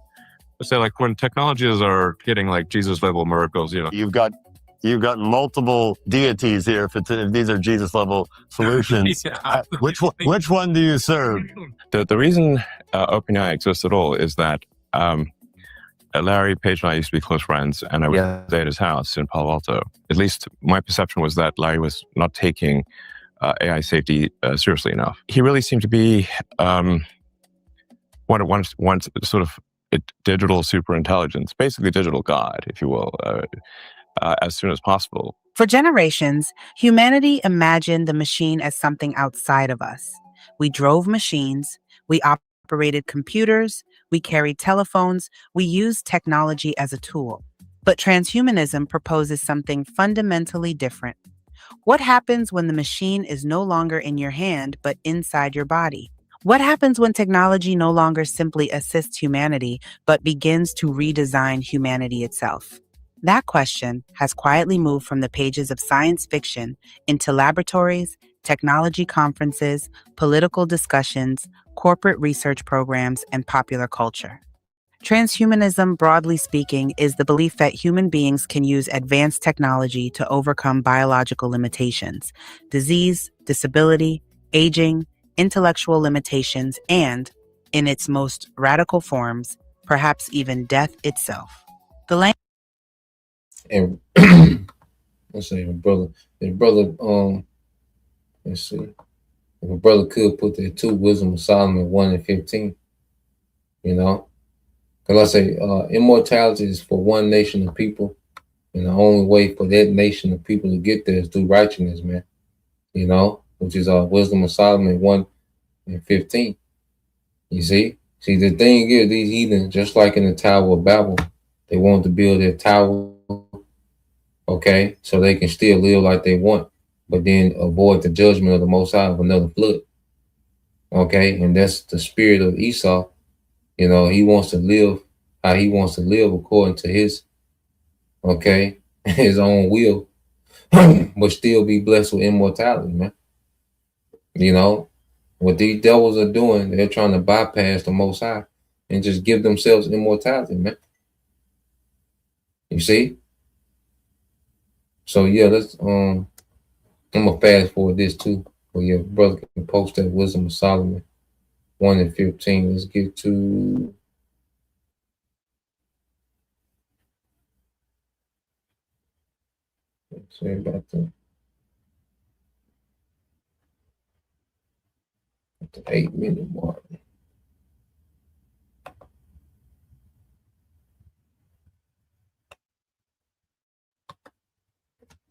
say like when technologies are getting like Jesus level miracles, you know. You've got multiple deities here if these are Jesus level solutions. Yeah. Which one do you serve? The reason OpenAI exists at all is that Larry Page and I used to be close friends, and I was at his house in Palo Alto. At least my perception was that Larry was not taking AI safety seriously enough. He really seemed to be one sort of digital superintelligence, basically digital God, if you will, as soon as possible. For generations, humanity imagined the machine as something outside of us. We drove machines, we operated computers, we carried telephones, we used technology as a tool. But transhumanism proposes something fundamentally different. What happens when the machine is no longer in your hand, but inside your body? What happens when technology no longer simply assists humanity, but begins to redesign humanity itself? That question has quietly moved from the pages of science fiction into laboratories, technology conferences, political discussions, corporate research programs, and popular culture. Transhumanism, broadly speaking, is the belief that human beings can use advanced technology to overcome biological limitations, disease, disability, aging, intellectual limitations, and, in its most radical forms, perhaps even death itself. The And let's say the brother, let's see, if a brother could put that 2 Wisdom of Solomon 1 and 15, you know, because I say immortality is for one nation of people, and the only way for that nation of people to get there is through righteousness, man. You know, which is Wisdom of Solomon 1 and 15. You see, the thing is, these heathens, just like in the Tower of Babel, they want to build their tower, okay, so they can still live like they want, but then avoid the judgment of the Most High of another flood. Okay, and that's the spirit of Esau. You know, he wants to live how he wants to live according to his, okay, his own will, but still be blessed with immortality, man. You know, what these devils are doing, they're trying to bypass the Most High and just give themselves immortality, man. You see? So yeah, let's I'm gonna fast forward this too. But yeah, brother can post that Wisdom of Solomon 1 and 15. Let's get to let's see about the 8-minute mark.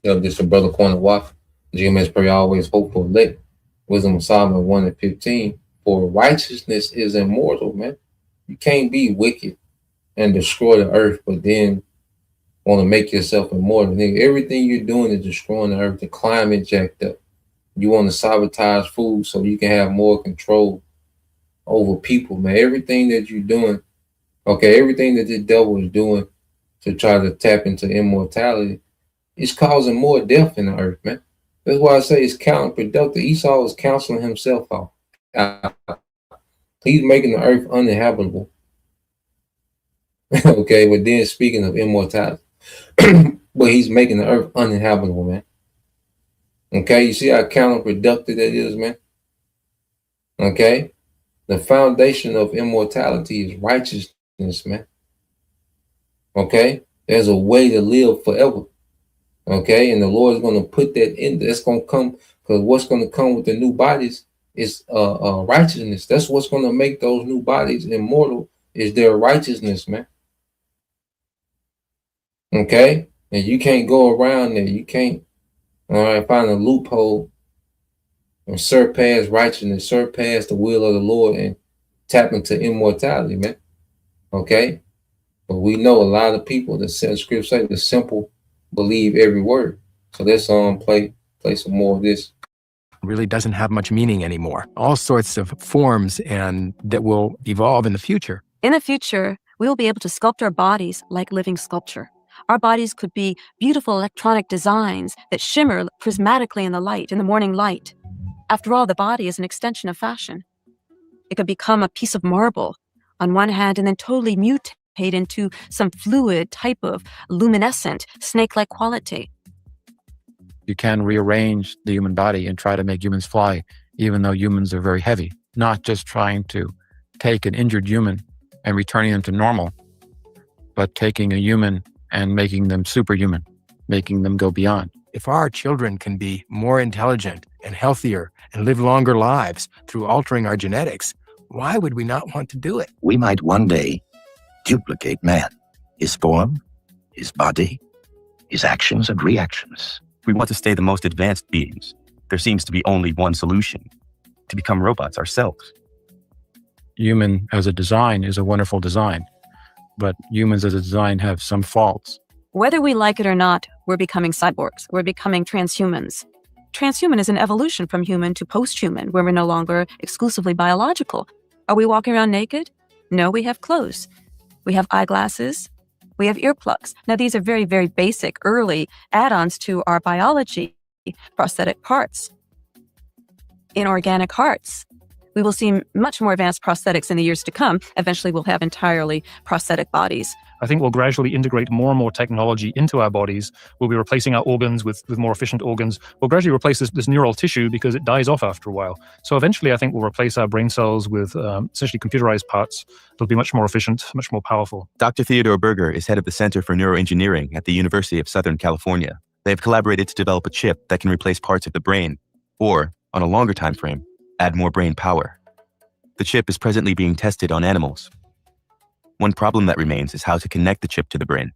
Yeah, this is brother Corner Watt. GMS Prayer always hopeful elect. Wisdom of Solomon 1 and 15. For righteousness is immortal, man. You can't be wicked and destroy the earth, but then want to make yourself immortal. Nigga, everything you're doing is destroying the earth. The climate jacked up. You want to sabotage food so you can have more control over people, man. Everything that you're doing, okay, everything that the devil is doing to try to tap into immortality, it's causing more death in the earth, man. That's why I say it's counterproductive. Esau is counseling himself out. He's making the earth uninhabitable. Okay, but then speaking of immortality, but he's making the earth uninhabitable, man. Okay, you see how counterproductive that is, man? Okay, the foundation of immortality is righteousness, man. Okay, there's a way to live forever. Okay, and the Lord is going to put that in. That's going to come, because what's going to come with the new bodies is righteousness. That's what's going to make those new bodies immortal, is their righteousness, man. Okay, and you can't go around there. You can't, all right, find a loophole and surpass righteousness, surpass the will of the Lord, and tap into immortality, man. Okay, but we know a lot of people that said scripture say the simple believe every word. So let's play some more of this. Really doesn't have much meaning anymore. All sorts of forms and that will evolve in the future. In the future, we will be able to sculpt our bodies like living sculpture. Our bodies could be beautiful electronic designs that shimmer prismatically in the light, in the morning light. After all, the body is an extension of fashion. It could become a piece of marble on one hand and then totally mutate into some fluid type of luminescent snake-like quality. You can rearrange the human body and try to make humans fly, even though humans are very heavy. Not just trying to take an injured human and returning them to normal, but taking a human and making them superhuman, making them go beyond. If our children can be more intelligent and healthier and live longer lives through altering our genetics, why would we not want to do it? We might one day duplicate man, his form, his body, his actions and reactions. We want to stay the most advanced beings. There seems to be only one solution: to become robots ourselves. Human as a design is a wonderful design, but humans as a design have some faults. Whether we like it or not, we're becoming cyborgs. We're becoming transhumans. Transhuman is an evolution from human to post-human, where we're no longer exclusively biological. Are we walking around naked? No, we have clothes. We have eyeglasses. We have earplugs. Now, these are very, very basic, early add-ons to our biology. Prosthetic parts. Inorganic hearts. We will see much more advanced prosthetics in the years to come. Eventually, we'll have entirely prosthetic bodies. I think we'll gradually integrate more and more technology into our bodies. We'll be replacing our organs with more efficient organs. We'll gradually replace this neural tissue because it dies off after a while. So eventually, I think we'll replace our brain cells with essentially computerized parts. They'll be much more efficient, much more powerful. Dr. Theodore Berger is head of the Center for Neuroengineering at the University of Southern California. They have collaborated to develop a chip that can replace parts of the brain, or, on a longer time frame, add more brain power. The chip is presently being tested on animals. One problem that remains is how to connect the chip to the brain.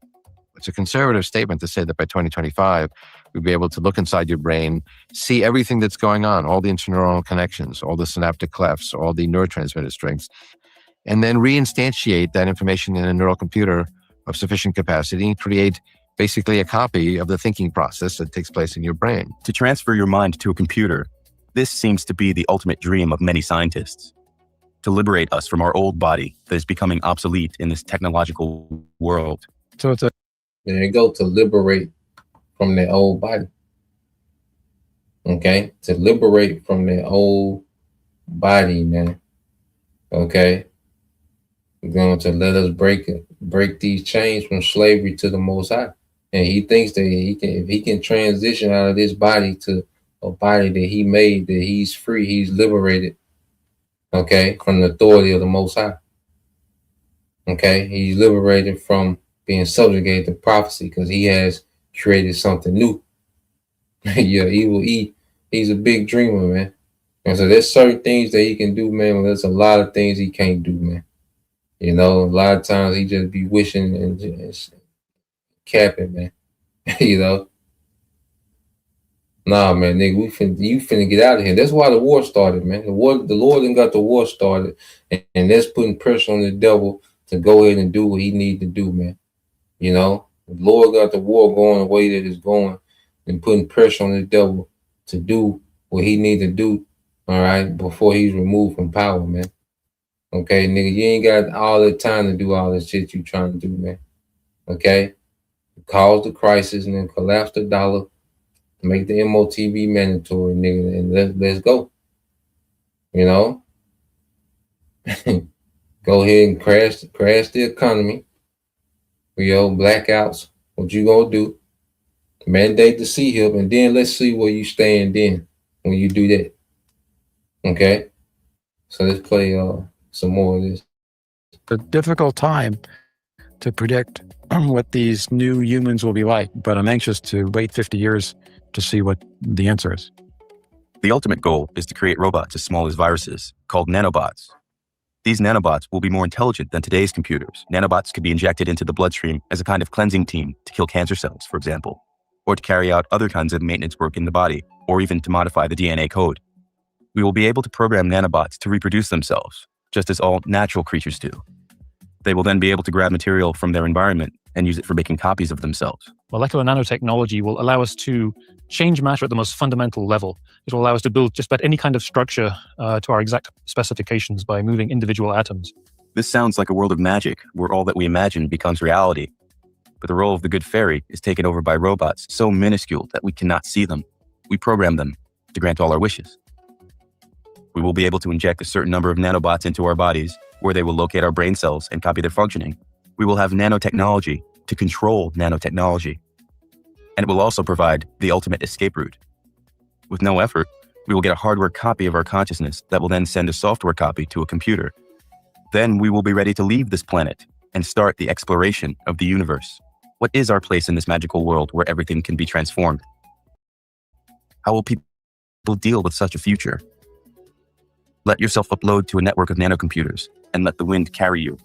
It's a conservative statement to say that by 2025, we'll be able to look inside your brain, see everything that's going on, all the interneuronal connections, all the synaptic clefts, all the neurotransmitter strings, and then reinstantiate that information in a neural computer of sufficient capacity and create basically a copy of the thinking process that takes place in your brain. To transfer your mind to a computer, this seems to be the ultimate dream of many scientists. To liberate us from our old body that is becoming obsolete in this technological world. So it's a... There you go, to liberate from their old body. Okay? To liberate from their old body, man. Okay? We're going to let us break these chains from slavery to the Most High. And he thinks that if he can transition out of this body to a body that he made, that he's free, he's liberated. Okay, from the authority of the Most High. Okay, he's liberated from being subjugated to prophecy because he has created something new. Yeah, he's a big dreamer, man. And so there's certain things that he can do, man. But there's a lot of things he can't do, man. You know, a lot of times he just be wishing and just capping, man. You know. Nah, man, nigga, you finna get out of here. That's why the war started, man. The Lord done got the war started, and that's putting pressure on the devil to go ahead and do what he need to do, man. You know, the Lord got the war going the way that it's going, and putting pressure on the devil to do what he need to do, all right, before he's removed from power, man. Okay, nigga, you ain't got all the time to do all this shit you trying to do, man. Okay, cause the crisis and then collapse the dollar. Make the MOTB mandatory, nigga, and let's go. You know? Go ahead and crash the economy. We blackouts. What you gonna do? Mandate the CHIP, and then let's see where you stand then when you do that. Okay? So let's play some more of this. It's a difficult time to predict what these new humans will be like, but I'm anxious to wait 50 years to see what the answer is. The ultimate goal is to create robots as small as viruses, called nanobots. These nanobots will be more intelligent than today's computers. Nanobots could be injected into the bloodstream as a kind of cleansing team to kill cancer cells, for example, or to carry out other kinds of maintenance work in the body, or even to modify the DNA code. We will be able to program nanobots to reproduce themselves, just as all natural creatures do. They will then be able to grab material from their environment and use it for making copies of themselves. Molecular nanotechnology will allow us to change matter at the most fundamental level. It will allow us to build just about any kind of structure to our exact specifications by moving individual atoms. This sounds like a world of magic where all that we imagine becomes reality. But the role of the good fairy is taken over by robots so minuscule that we cannot see them. We program them to grant all our wishes. We will be able to inject a certain number of nanobots into our bodies, where they will locate our brain cells and copy their functioning. We will have nanotechnology to control nanotechnology. And it will also provide the ultimate escape route. With no effort, we will get a hardware copy of our consciousness that will then send a software copy to a computer. Then we will be ready to leave this planet and start the exploration of the universe. What is our place in this magical world where everything can be transformed? How will people will deal with such a future? Let yourself upload to a network of nanocomputers and let the wind carry you.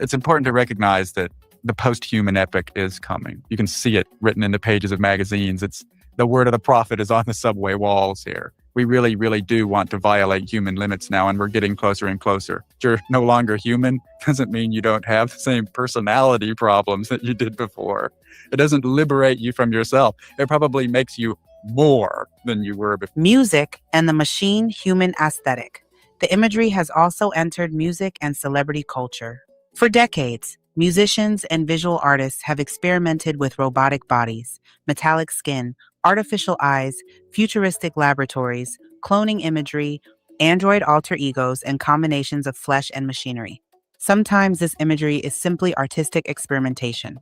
It's important to recognize that the post-human epoch is coming. You can see it written in the pages of magazines. It's the word of the prophet is on the subway walls here. We really, really do want to violate human limits now, and we're getting closer and closer. You're no longer human doesn't mean you don't have the same personality problems that you did before. It doesn't liberate you from yourself. It probably makes you more than you were before. Music and the machine-human aesthetic. The imagery has also entered music and celebrity culture. For decades, musicians and visual artists have experimented with robotic bodies, metallic skin, artificial eyes, futuristic laboratories, cloning imagery, android alter egos, and combinations of flesh and machinery. Sometimes this imagery is simply artistic experimentation.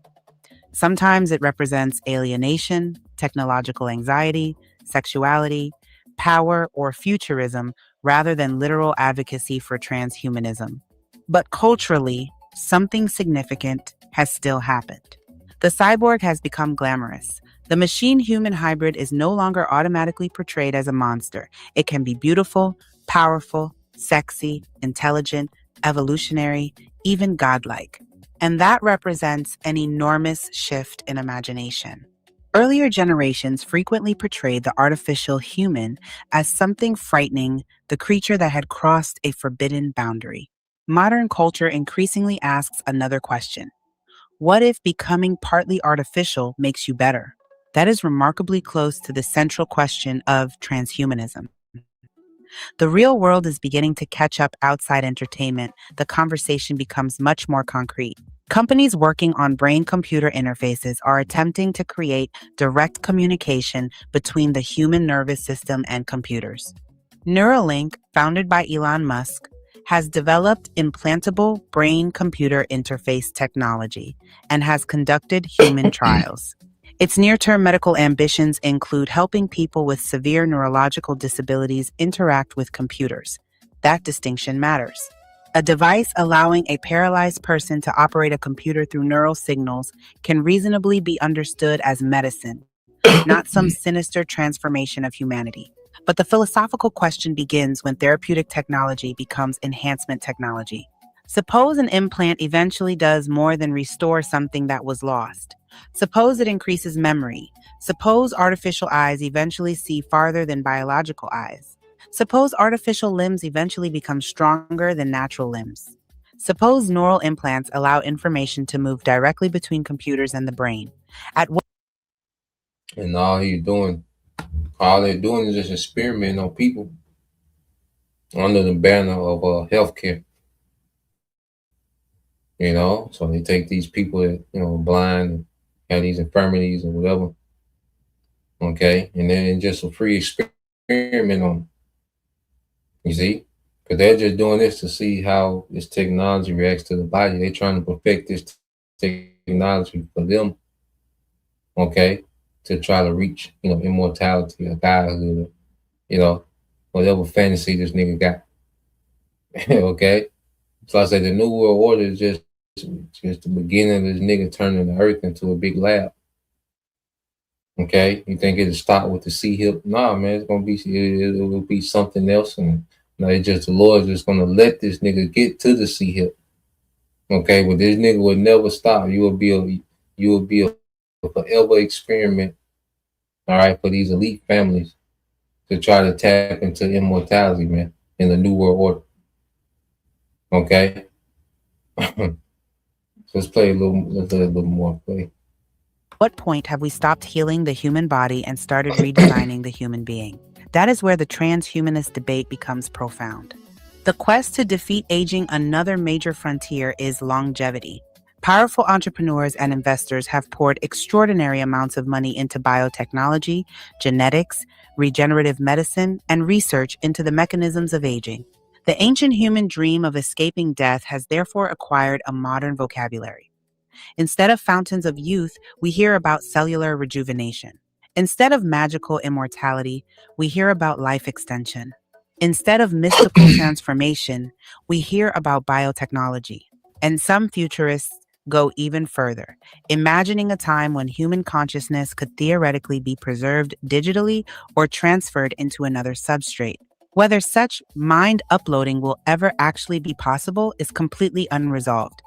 Sometimes it represents alienation, technological anxiety, sexuality, power, or futurism rather than literal advocacy for transhumanism. But culturally, something significant has still happened. The cyborg has become glamorous. The machine-human hybrid is no longer automatically portrayed as a monster. It can be beautiful, powerful, sexy, intelligent, evolutionary, even godlike. And that represents an enormous shift in imagination. Earlier generations frequently portrayed the artificial human as something frightening, the creature that had crossed a forbidden boundary. Modern culture increasingly asks another question. What if becoming partly artificial makes you better? That is remarkably close to the central question of transhumanism. The real world is beginning to catch up outside entertainment. The conversation becomes much more concrete. Companies working on brain-computer interfaces are attempting to create direct communication between the human nervous system and computers. Neuralink, founded by Elon Musk, has developed implantable brain-computer interface technology and has conducted human trials. Its near-term medical ambitions include helping people with severe neurological disabilities interact with computers. That distinction matters. A device allowing a paralyzed person to operate a computer through neural signals can reasonably be understood as medicine, not some sinister transformation of humanity. But the philosophical question begins when therapeutic technology becomes enhancement technology. Suppose an implant eventually does more than restore something that was lost. Suppose it increases memory. Suppose artificial eyes eventually see farther than biological eyes. Suppose artificial limbs eventually become stronger than natural limbs. Suppose neural implants allow information to move directly between computers and the brain. And all they're doing is just experimenting on people under the banner of healthcare. You know, so they take these people that, blind, and have these infirmities or whatever. Okay. And then just a free experiment on them. You see? Because they're just doing this to see how this technology reacts to the body. They're trying to perfect this technology for them. Okay. To try to reach, immortality or godhood, whatever fantasy this nigga got. Okay. So I said the New World Order is just the beginning of this nigga turning the earth into a big lab. Okay, you think it'll stop with the C-hip? Nah, man, it will be something else, and it's just the Lord's just gonna let this nigga get to the C-hip. Okay, but this nigga will never stop. You will be a forever experiment. All right, for these elite families to try to tap into immortality, man, in the New World Order. Okay. Let's play a little more play. What point have we stopped healing the human body and started redesigning the human being? That is where the transhumanist debate becomes profound. The quest to defeat aging, another major frontier, is longevity. Powerful entrepreneurs and investors have poured extraordinary amounts of money into biotechnology, genetics, regenerative medicine, and research into the mechanisms of aging. The ancient human dream of escaping death has therefore acquired a modern vocabulary. Instead of fountains of youth, we hear about cellular rejuvenation. Instead of magical immortality, we hear about life extension. Instead of mystical transformation, we hear about biotechnology. And some futurists go even further, imagining a time when human consciousness could theoretically be preserved digitally or transferred into another substrate. Whether such mind uploading will ever actually be possible is completely unresolved.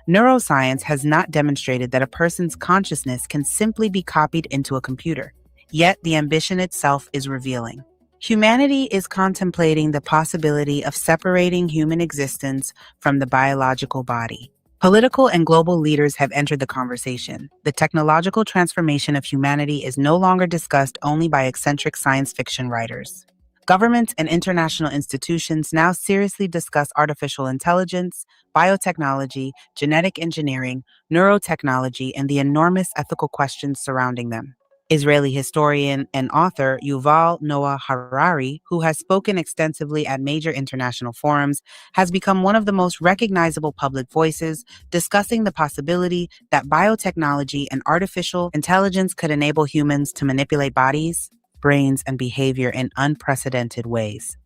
Neuroscience has not demonstrated that a person's consciousness can simply be copied into a computer, yet the ambition itself is revealing. Humanity is contemplating the possibility of separating human existence from the biological body. Political and global leaders have entered the conversation. The technological transformation of humanity is no longer discussed only by eccentric science fiction writers. Governments and international institutions now seriously discuss artificial intelligence, biotechnology, genetic engineering, neurotechnology, and the enormous ethical questions surrounding them. Israeli historian and author Yuval Noah Harari, who has spoken extensively at major international forums, has become one of the most recognizable public voices discussing the possibility that biotechnology and artificial intelligence could enable humans to manipulate bodies, brains, and behavior in unprecedented ways.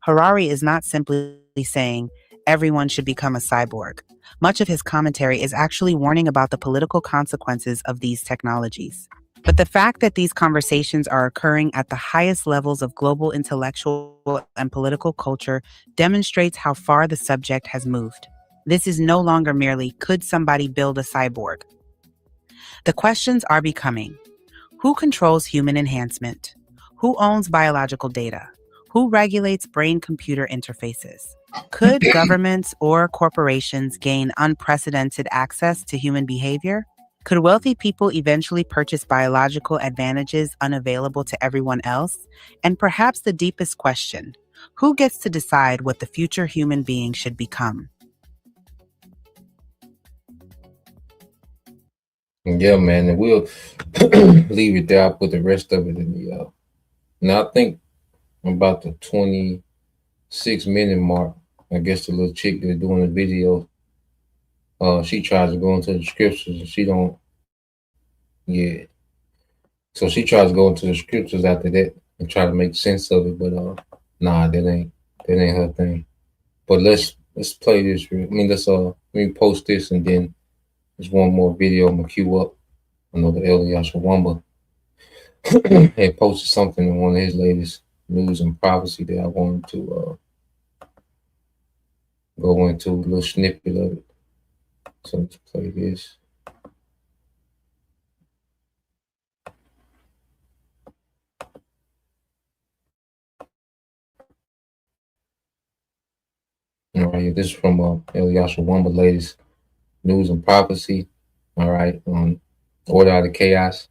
Harari is not simply saying everyone should become a cyborg. Much of his commentary is actually warning about the political consequences of these technologies. But the fact that these conversations are occurring at the highest levels of global intellectual and political culture demonstrates how far the subject has moved. This is no longer merely, could somebody build a cyborg? The questions are becoming, who controls human enhancement? Who owns biological data? Who regulates brain-computer interfaces? Could governments or corporations gain unprecedented access to human behavior? Could wealthy people eventually purchase biological advantages unavailable to everyone else? And perhaps the deepest question, who gets to decide what the future human being should become? Yeah, man, and we'll leave it there. I'll put the rest of it in the now I think about the 26-minute mark. I guess the little chick that's doing the video, she tries to go into the scriptures and she don't, yeah. So she tries to go into the scriptures after that and try to make sense of it, but nah, that ain't her thing. But let's play this. I mean, let me post this, and then there's one more video I'm gonna queue up. I know the Elder Yashawamba had posted something in one of his latest news and prophecy that I wanted to go into a little snippet of it. So let's play this. All right, this is from Eliasha Wamba, latest news and prophecy. All right, order out of chaos.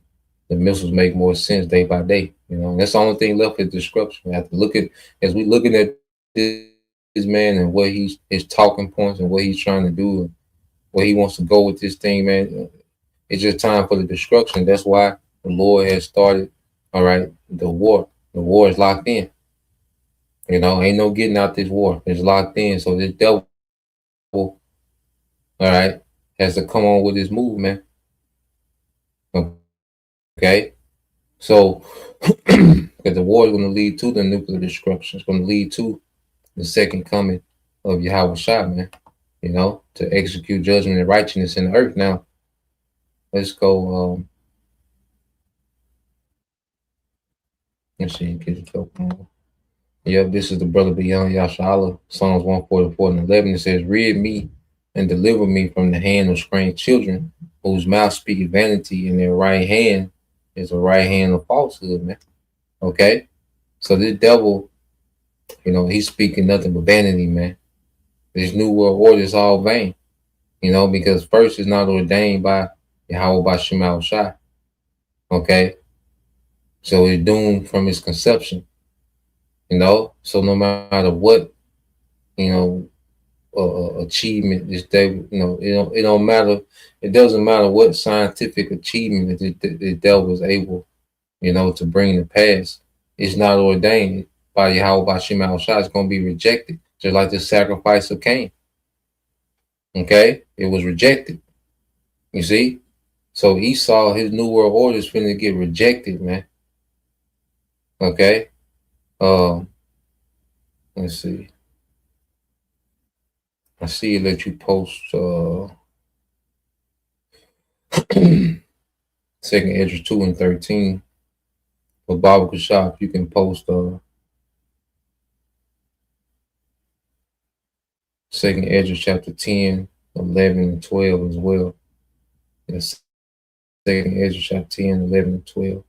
The missiles make more sense day by day. You know, and that's the only thing left is disruption. We have to look at, as we looking at this man and what his talking points and what he's trying to do and where he wants to go with this thing, man. It's just time for the destruction. That's why the Lord has started. All right, the war. The war is locked in. You know, ain't no getting out this war. It's locked in. So this devil, all right, has to come on with his move, man. Okay? So, because the war is going to lead to the nuclear destruction. It's going to lead to the second coming of Yahweh Shah, man. You know, to execute judgment and righteousness in the earth. Now, let's go. Let's see. Get it up. Yep, this is the brother beyond Yashala, Psalms 144 and 11. It says, rid me and deliver me from the hand of strange children, whose mouth speaketh vanity, and their right hand is a right hand of falsehood, man. Okay? So this devil, you know, he's speaking nothing but vanity, man. This new world order is all vain, you know, because first it's not ordained by Yahweh by Shema Shai. Okay? So it's doomed from its conception. You know, so no matter what, you know, achievement this day, you know, it don't matter. It doesn't matter what scientific achievement that the devil was able, you know, to bring to pass. It's not ordained by Yahweh by Shema Shai. It's going to be rejected, just like the sacrifice of Cain. Okay, it was rejected. You see, so Esau, his new world order is finna get rejected, man. Okay. Let's see. I see that you post Second Ezra 2 and 13. For Baba Kashaf, you can post Second Ezra chapter 10, 11, and 12 as well. Yes. Second Ezra chapter 10, 11, and 12.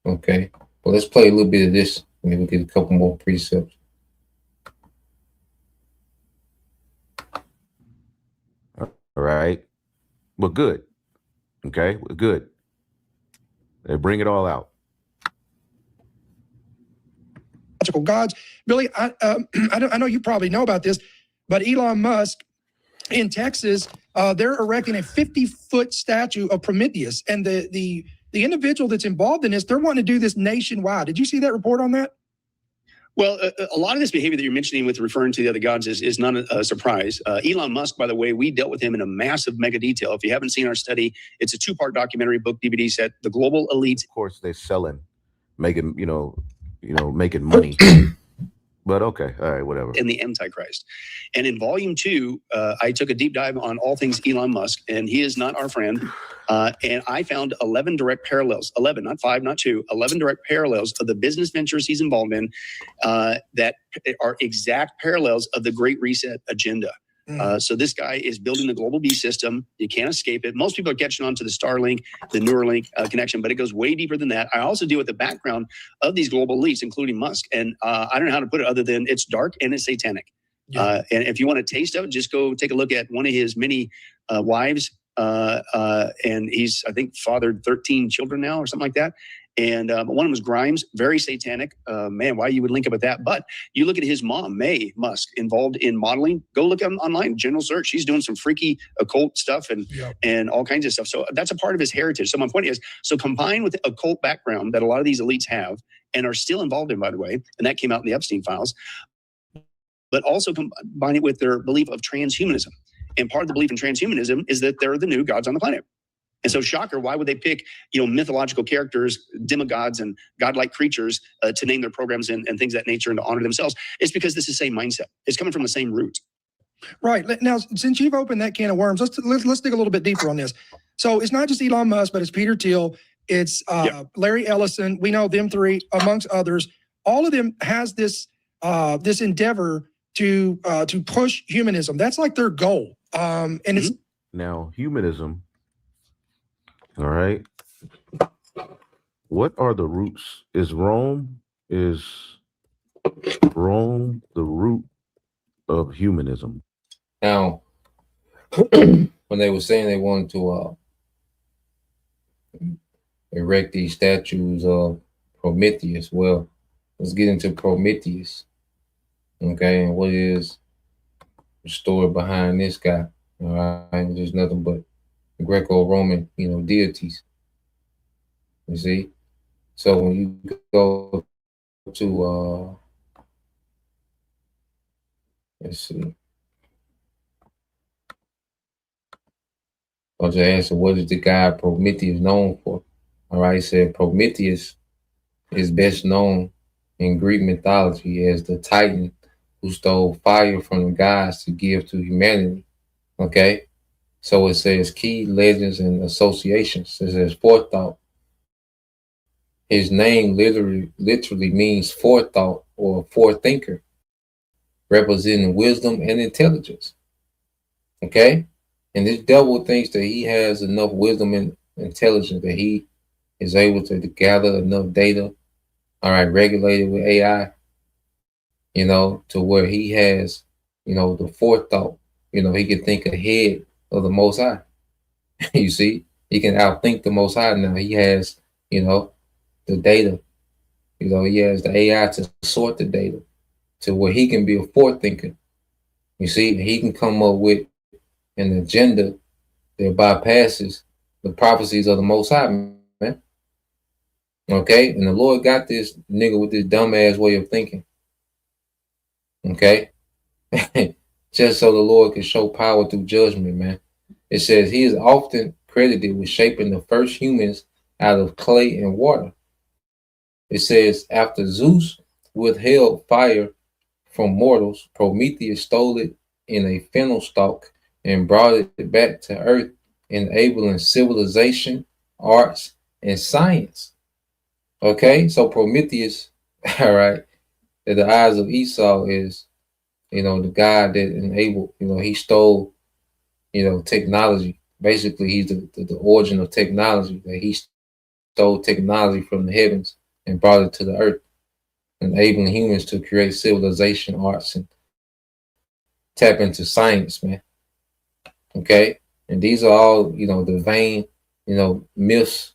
Okay. Well, let's play a little bit of this. Maybe we'll get a couple more precepts. All right. Well, good. Okay. Well, good. They bring it all out. Gods. Billy, I know you probably know about this, but Elon Musk in Texas, they're erecting a 50-foot statue of Prometheus. And the individual that's involved in this, they're wanting to do this nationwide. Did you see that report on that? Well, a lot of this behavior that you're mentioning with referring to the other gods is not a surprise. Elon Musk, by the way, we dealt with him in a massive mega detail. If you haven't seen our study, it's a 2-part documentary book, DVD set, The Global Elites. Of course, they're selling, making, making money. But okay, all right, whatever. And the Antichrist. And in volume 2, I took a deep dive on all things Elon Musk, and he is not our friend. And I found 11 direct parallels, 11, not 5, not 2, 11 direct parallels of the business ventures he's involved in that are exact parallels of the Great Reset agenda. So this guy is building the global beast system. You can't escape it. Most people are catching on to the Starlink, the Neuralink connection, but it goes way deeper than that. I also deal with the background of these global elites, including Musk. And I don't know how to put it other than it's dark and it's satanic. And if you want a taste of it, just go take a look at one of his many wives. And he's, I think, fathered 13 children now or something like that. And one of them was Grimes, very satanic. Man, why you would link up with that? But you look at his mom, Mae Musk, involved in modeling. Go look online, general search. She's doing some freaky occult stuff and all kinds of stuff. So that's a part of his heritage. So my point is, so combined with the occult background that a lot of these elites have and are still involved in, by the way, and that came out in the Epstein files, but also combine it with their belief of transhumanism. And part of the belief in transhumanism is that they're the new gods on the planet. And so, shocker, why would they pick, mythological characters, demigods, and godlike creatures to name their programs and things of that nature and to honor themselves? It's because it's the same mindset. It's coming from the same root. Right. Now, since you've opened that can of worms, let's dig a little bit deeper on this. So it's not just Elon Musk, but it's Peter Thiel, it's Larry Ellison. We know them three, amongst others. All of them has this this endeavor to push humanism. That's like their goal. And it's Now, humanism. All right. What are the roots? Is Rome the root of humanism? Now, when they were saying they wanted to erect these statues of Prometheus, well, let's get into Prometheus. Okay, and what is the story behind this guy? All right, there's nothing but Greco-Roman, deities. You see? So when you go to let's see. I'll just answer, what is the god Prometheus known for? All right, he said Prometheus is best known in Greek mythology as the Titan who stole fire from the gods to give to humanity. Okay? So it says key legends and associations. It says forethought. His name literally means forethought or forethinker, representing wisdom and intelligence. Okay? And this devil thinks that he has enough wisdom and intelligence that he is able to gather enough data, all right, regulated with AI, to where he has, the forethought, he can think ahead of the Most High. You see, he can outthink the Most High now. He has, the data. He has the AI to sort the data to where he can be a forethinker. You see, he can come up with an agenda that bypasses the prophecies of the Most High, man. Okay, and the Lord got this nigga with this dumbass way of thinking. Okay, just so the Lord can show power through judgment, man. It says he is often credited with shaping the first humans out of clay and water. It says after Zeus withheld fire from mortals, Prometheus stole it in a fennel stalk and brought it back to earth, enabling civilization, arts, and science. Okay, so Prometheus, all right, at the eyes of Esau is, the God that enabled, he stole, technology. Basically, he's the origin of technology, that he stole technology from the heavens and brought it to the earth, enabling humans to create civilization, arts, and tap into science, man. Okay, and these are all, the vain, myths.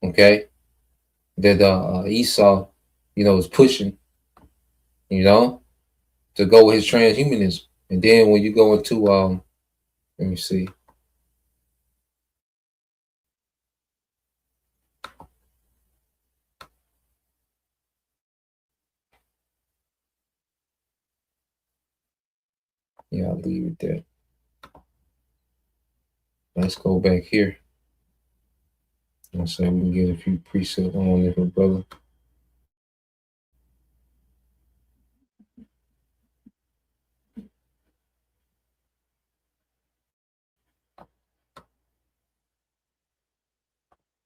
Okay, that Esau, is pushing, to go with his transhumanism. And then when you go into, let me see. Yeah, I'll leave it there. Let's go back here. And so we can get a few precepts on this, brother.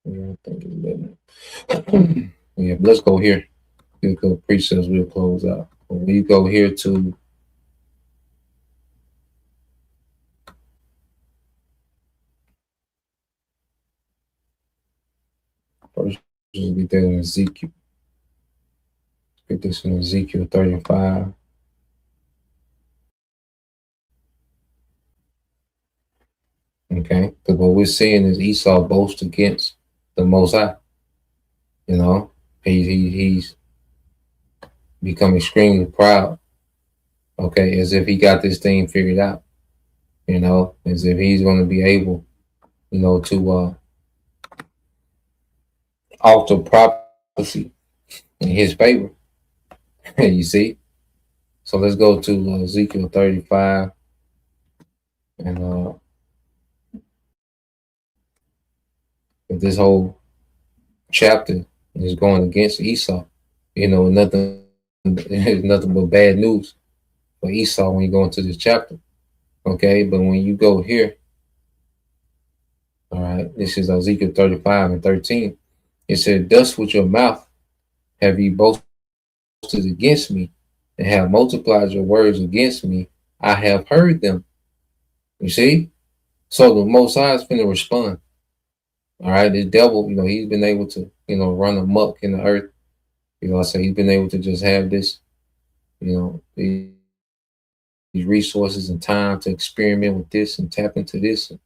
Yeah, I think it's 11. Yeah, but let's go here. We'll go precepts, we'll close out. When we go here to first, just get that in Ezekiel. Get this in Ezekiel 35. Okay, because what we're seeing is Esau boast against the Most High. He's become extremely proud. Okay, as if he got this thing figured out. As if he's going to be able, to alter prophecy in his favor. You see? So let's go to Ezekiel 35. And this whole chapter is going against Esau. Nothing but bad news for Esau when you go into this chapter. Okay, but when you go here, all right, this is Ezekiel 35 and 13. It said, "Thus with your mouth have you boasted against me, and have multiplied your words against me. I have heard them." You see? So the Most High is going to respond. All right, the devil, he's been able to, run amok in the earth. So he's been able to just have this, these resources and time to experiment with this and tap into this and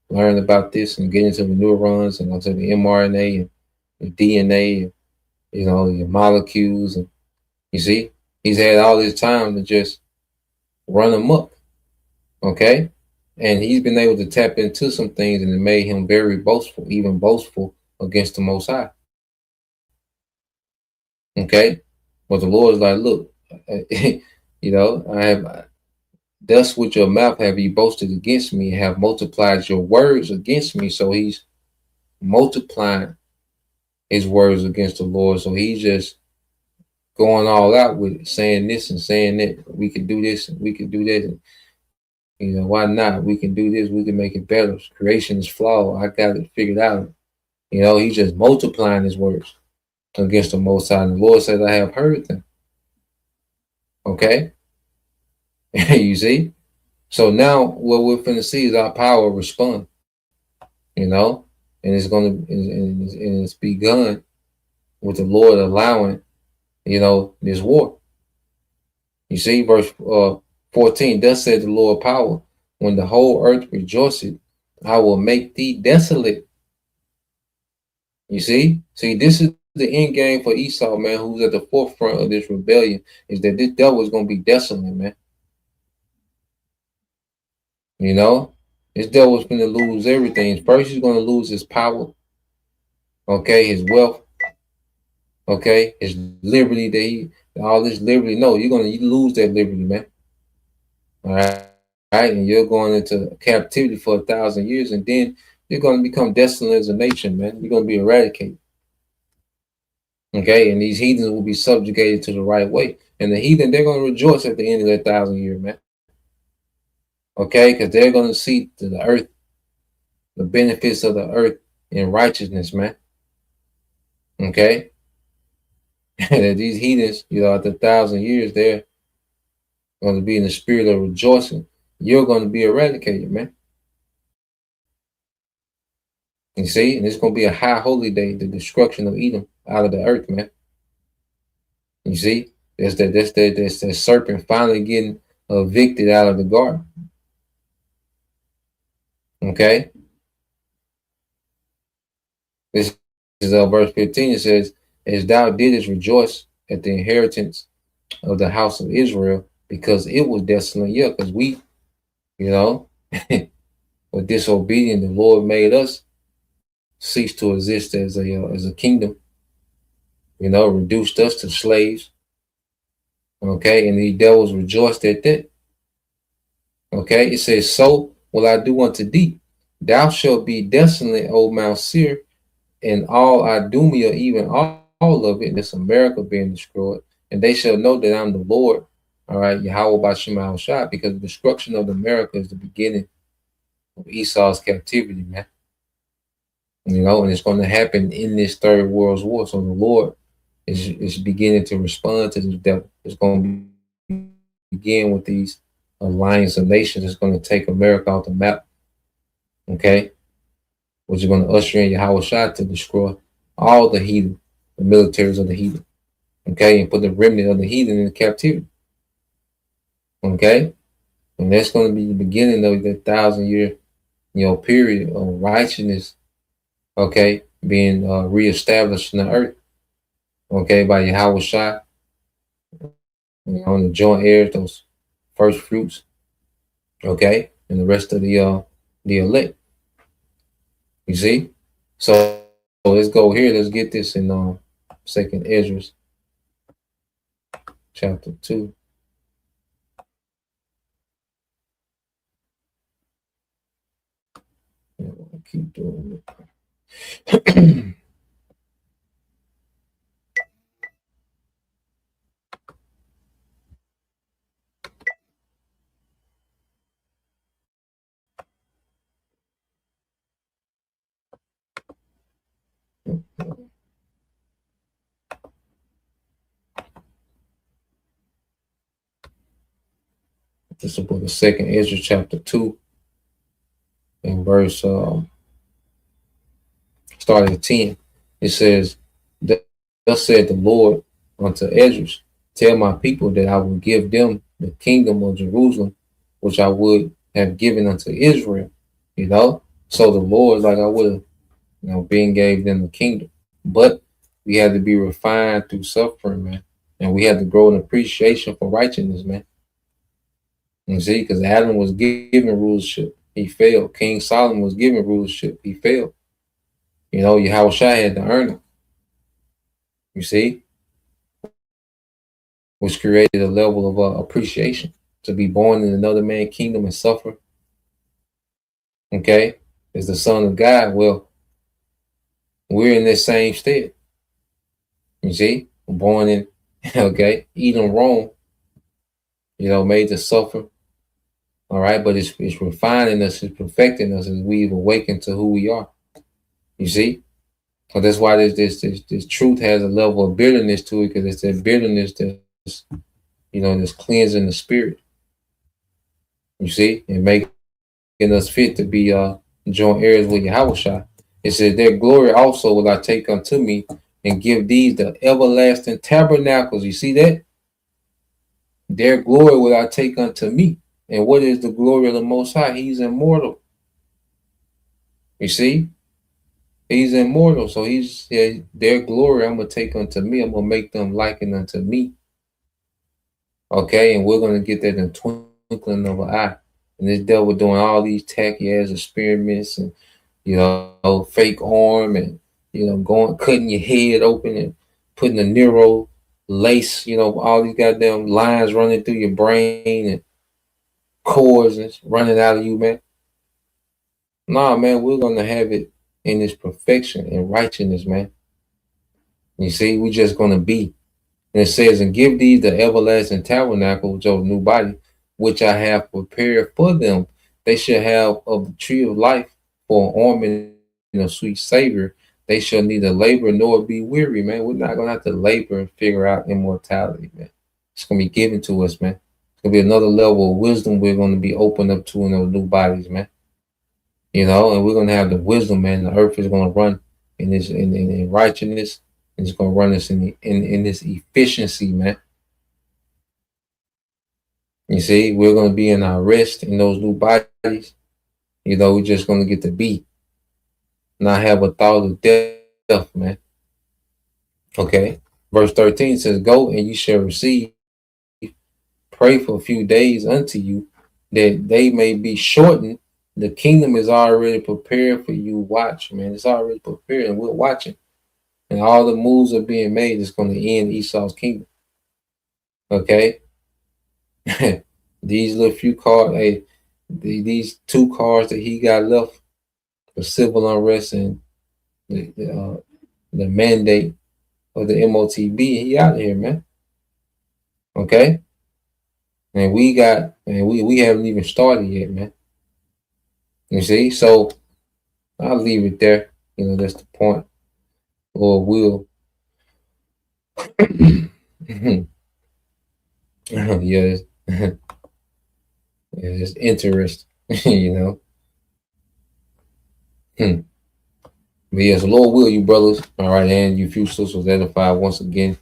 learn about this and get into the neurons and also the mRNA and the DNA and, your molecules. And you see, he's had all this time to just run amok. Okay. And he's been able to tap into some things, and it made him very boastful, even boastful against the Most High. Okay. But the Lord is like, look, I have, thus with your mouth have you boasted against me, and have multiplied your words against me. So he's multiplying his words against the Lord. So he's just going all out with it, saying this and saying that. We can do this and we can do that. And, why not? We can do this. We can make it better. Creation is flawed. I got it figured out. He's just multiplying his words against the Most High. And the Lord says, I have heard them. Okay? You see? So now what we're finna see is our power respond. And it's going to, and it's begun with the Lord allowing, this war. You see, verse 14, thus said the Lord power, when the whole earth rejoiceth, I will make thee desolate. You see? See, this is the end game for Esau, man, who's at the forefront of this rebellion, is that this devil is going to be desolate, man. This devil is going to lose everything. First, he's going to lose his power, okay, his wealth, okay, his liberty, all this liberty. No, you're going to lose that liberty, man. All right, and you're going into captivity for 1,000 years, and then you're going to become desolate as a nation, man. You're going to be eradicated. Okay, and these heathens will be subjugated to the right way. And the heathen, they're going to rejoice at the end of their 1,000 year, man. Okay, because they're going to see to the earth, the benefits of the earth in righteousness, man. Okay, and these heathens, after 1,000 years, they're going to be in the spirit of rejoicing. You're going to be eradicated, man. You see, and it's going to be a high holy day, the destruction of Edom out of the earth, man. You see, that's that serpent finally getting evicted out of the garden. Okay. This is verse 15. It says, as thou didst rejoice at the inheritance of the house of Israel, because it was desolate. Yeah, because we, were disobedient. The Lord made us cease to exist as a kingdom. Reduced us to slaves. Okay, and the devils rejoiced at that. Okay, it says, so will I do unto thee. Thou shalt be desolate, O Mount Seir, and all Idumea, even all of it, this America being destroyed, and they shall know that I'm the Lord. All right, Yahweh Bashim Al-Shah, because the destruction of America is the beginning of Esau's captivity, man. And it's going to happen in this third world war. So the Lord is beginning to respond to this devil. It's going to begin with these alliance of nations. It's going to take America off the map. Okay, which is going to usher in Yahweh Shah to destroy all the heathen, the militaries of the heathen. Okay, and put the remnant of the heathen in captivity. Okay, and that's going to be the beginning of the 1,000 year, period of righteousness. Okay, being reestablished in the earth. Okay, by Yahweh Shah. On the joint heirs, those first fruits. Okay, and the rest of the elect. You see, so let's go here. Let's get this in 2nd Ezra, chapter 2. Keep doing it. This is about the 2nd Ezra, chapter 2, and verse starting at 10. It says, thus said the Lord unto Ezra, tell my people that I will give them the kingdom of Jerusalem, which I would have given unto Israel. So the Lord, like I would have, being gave them the kingdom. But we had to be refined through suffering, man. And we had to grow an appreciation for righteousness, man. You see, because Adam was given rulership, he failed. King Solomon was given rulership, he failed. Yahweh Shah had to earn it. You see, which created a level of appreciation to be born in another man's kingdom and suffer. Okay, as the son of God. Well, we're in this same state. You see, born in Edom, Rome. Made to suffer. All right, but it's refining us, it's perfecting us as we've awakened to who we are. You see, so that's why this truth has a level of bitterness to it, because it's that bitterness that's that's cleansing the spirit. You see, and making us fit to be joint heirs with Yahweh Shah. It says, their glory also will I take unto me, and give these the everlasting tabernacles. You see that? Their glory will I take unto me. And what is the glory of the Most High? He's immortal. You see? He's immortal. So their glory I'm going to take unto me. I'm going to make them liken unto me. Okay? And we're going to get that in twinkling of an eye. And this devil doing all these tacky ass experiments and, fake arm and, going, cutting your head open and putting a neuro lace, all these goddamn lines running through your brain and cords and running out of you, man. Nah, man, we're going to have it in this perfection and righteousness, man. You see, we just gonna be. And it says, and give these the everlasting tabernacle, which is a new body, which I have prepared for them. They shall have of the tree of life for an ornament and a sweet savor. They shall neither labor nor be weary, man. We're not gonna have to labor and figure out immortality, man. It's gonna be given to us, man. It's gonna be another level of wisdom we're gonna be opened up to in those new bodies, man. You know, and we're gonna have the wisdom, man. The earth is gonna run in this in righteousness. It's gonna run us in this efficiency, man. You see, we're gonna be in our rest in those new bodies. You know, we're just gonna get to be, not have a thought of death, man. Okay. Verse 13 says, go and you shall receive. Pray for a few days unto you, that they may be shortened. The kingdom is already prepared for you. Watch, man. It's already prepared, and we're watching. And all the moves are being made. It's going to end Esau's kingdom. Okay. These little few cards, these 2 cards that he got left, the civil unrest and the mandate of the MOTB, he out of here, man. Okay. And we haven't even started yet, man. You see, so I'll leave it there. You know, that's the point. Or will. Yes. It's interesting, you know. But yes, Lord will you, brothers. All right, and you few sisters edified once again.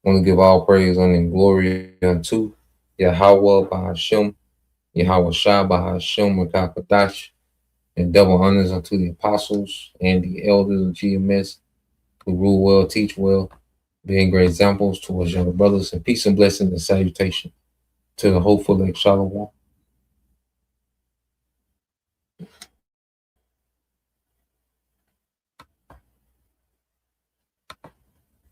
I want to give all praise and glory unto Yahweh Bahashem, Yahweh Shah Bahashem Rakakadash, and double honors unto the apostles and the elders of GMS who rule well, teach well, being great examples towards younger brothers, and peace and blessing and salutation to the hopeful like Shalom.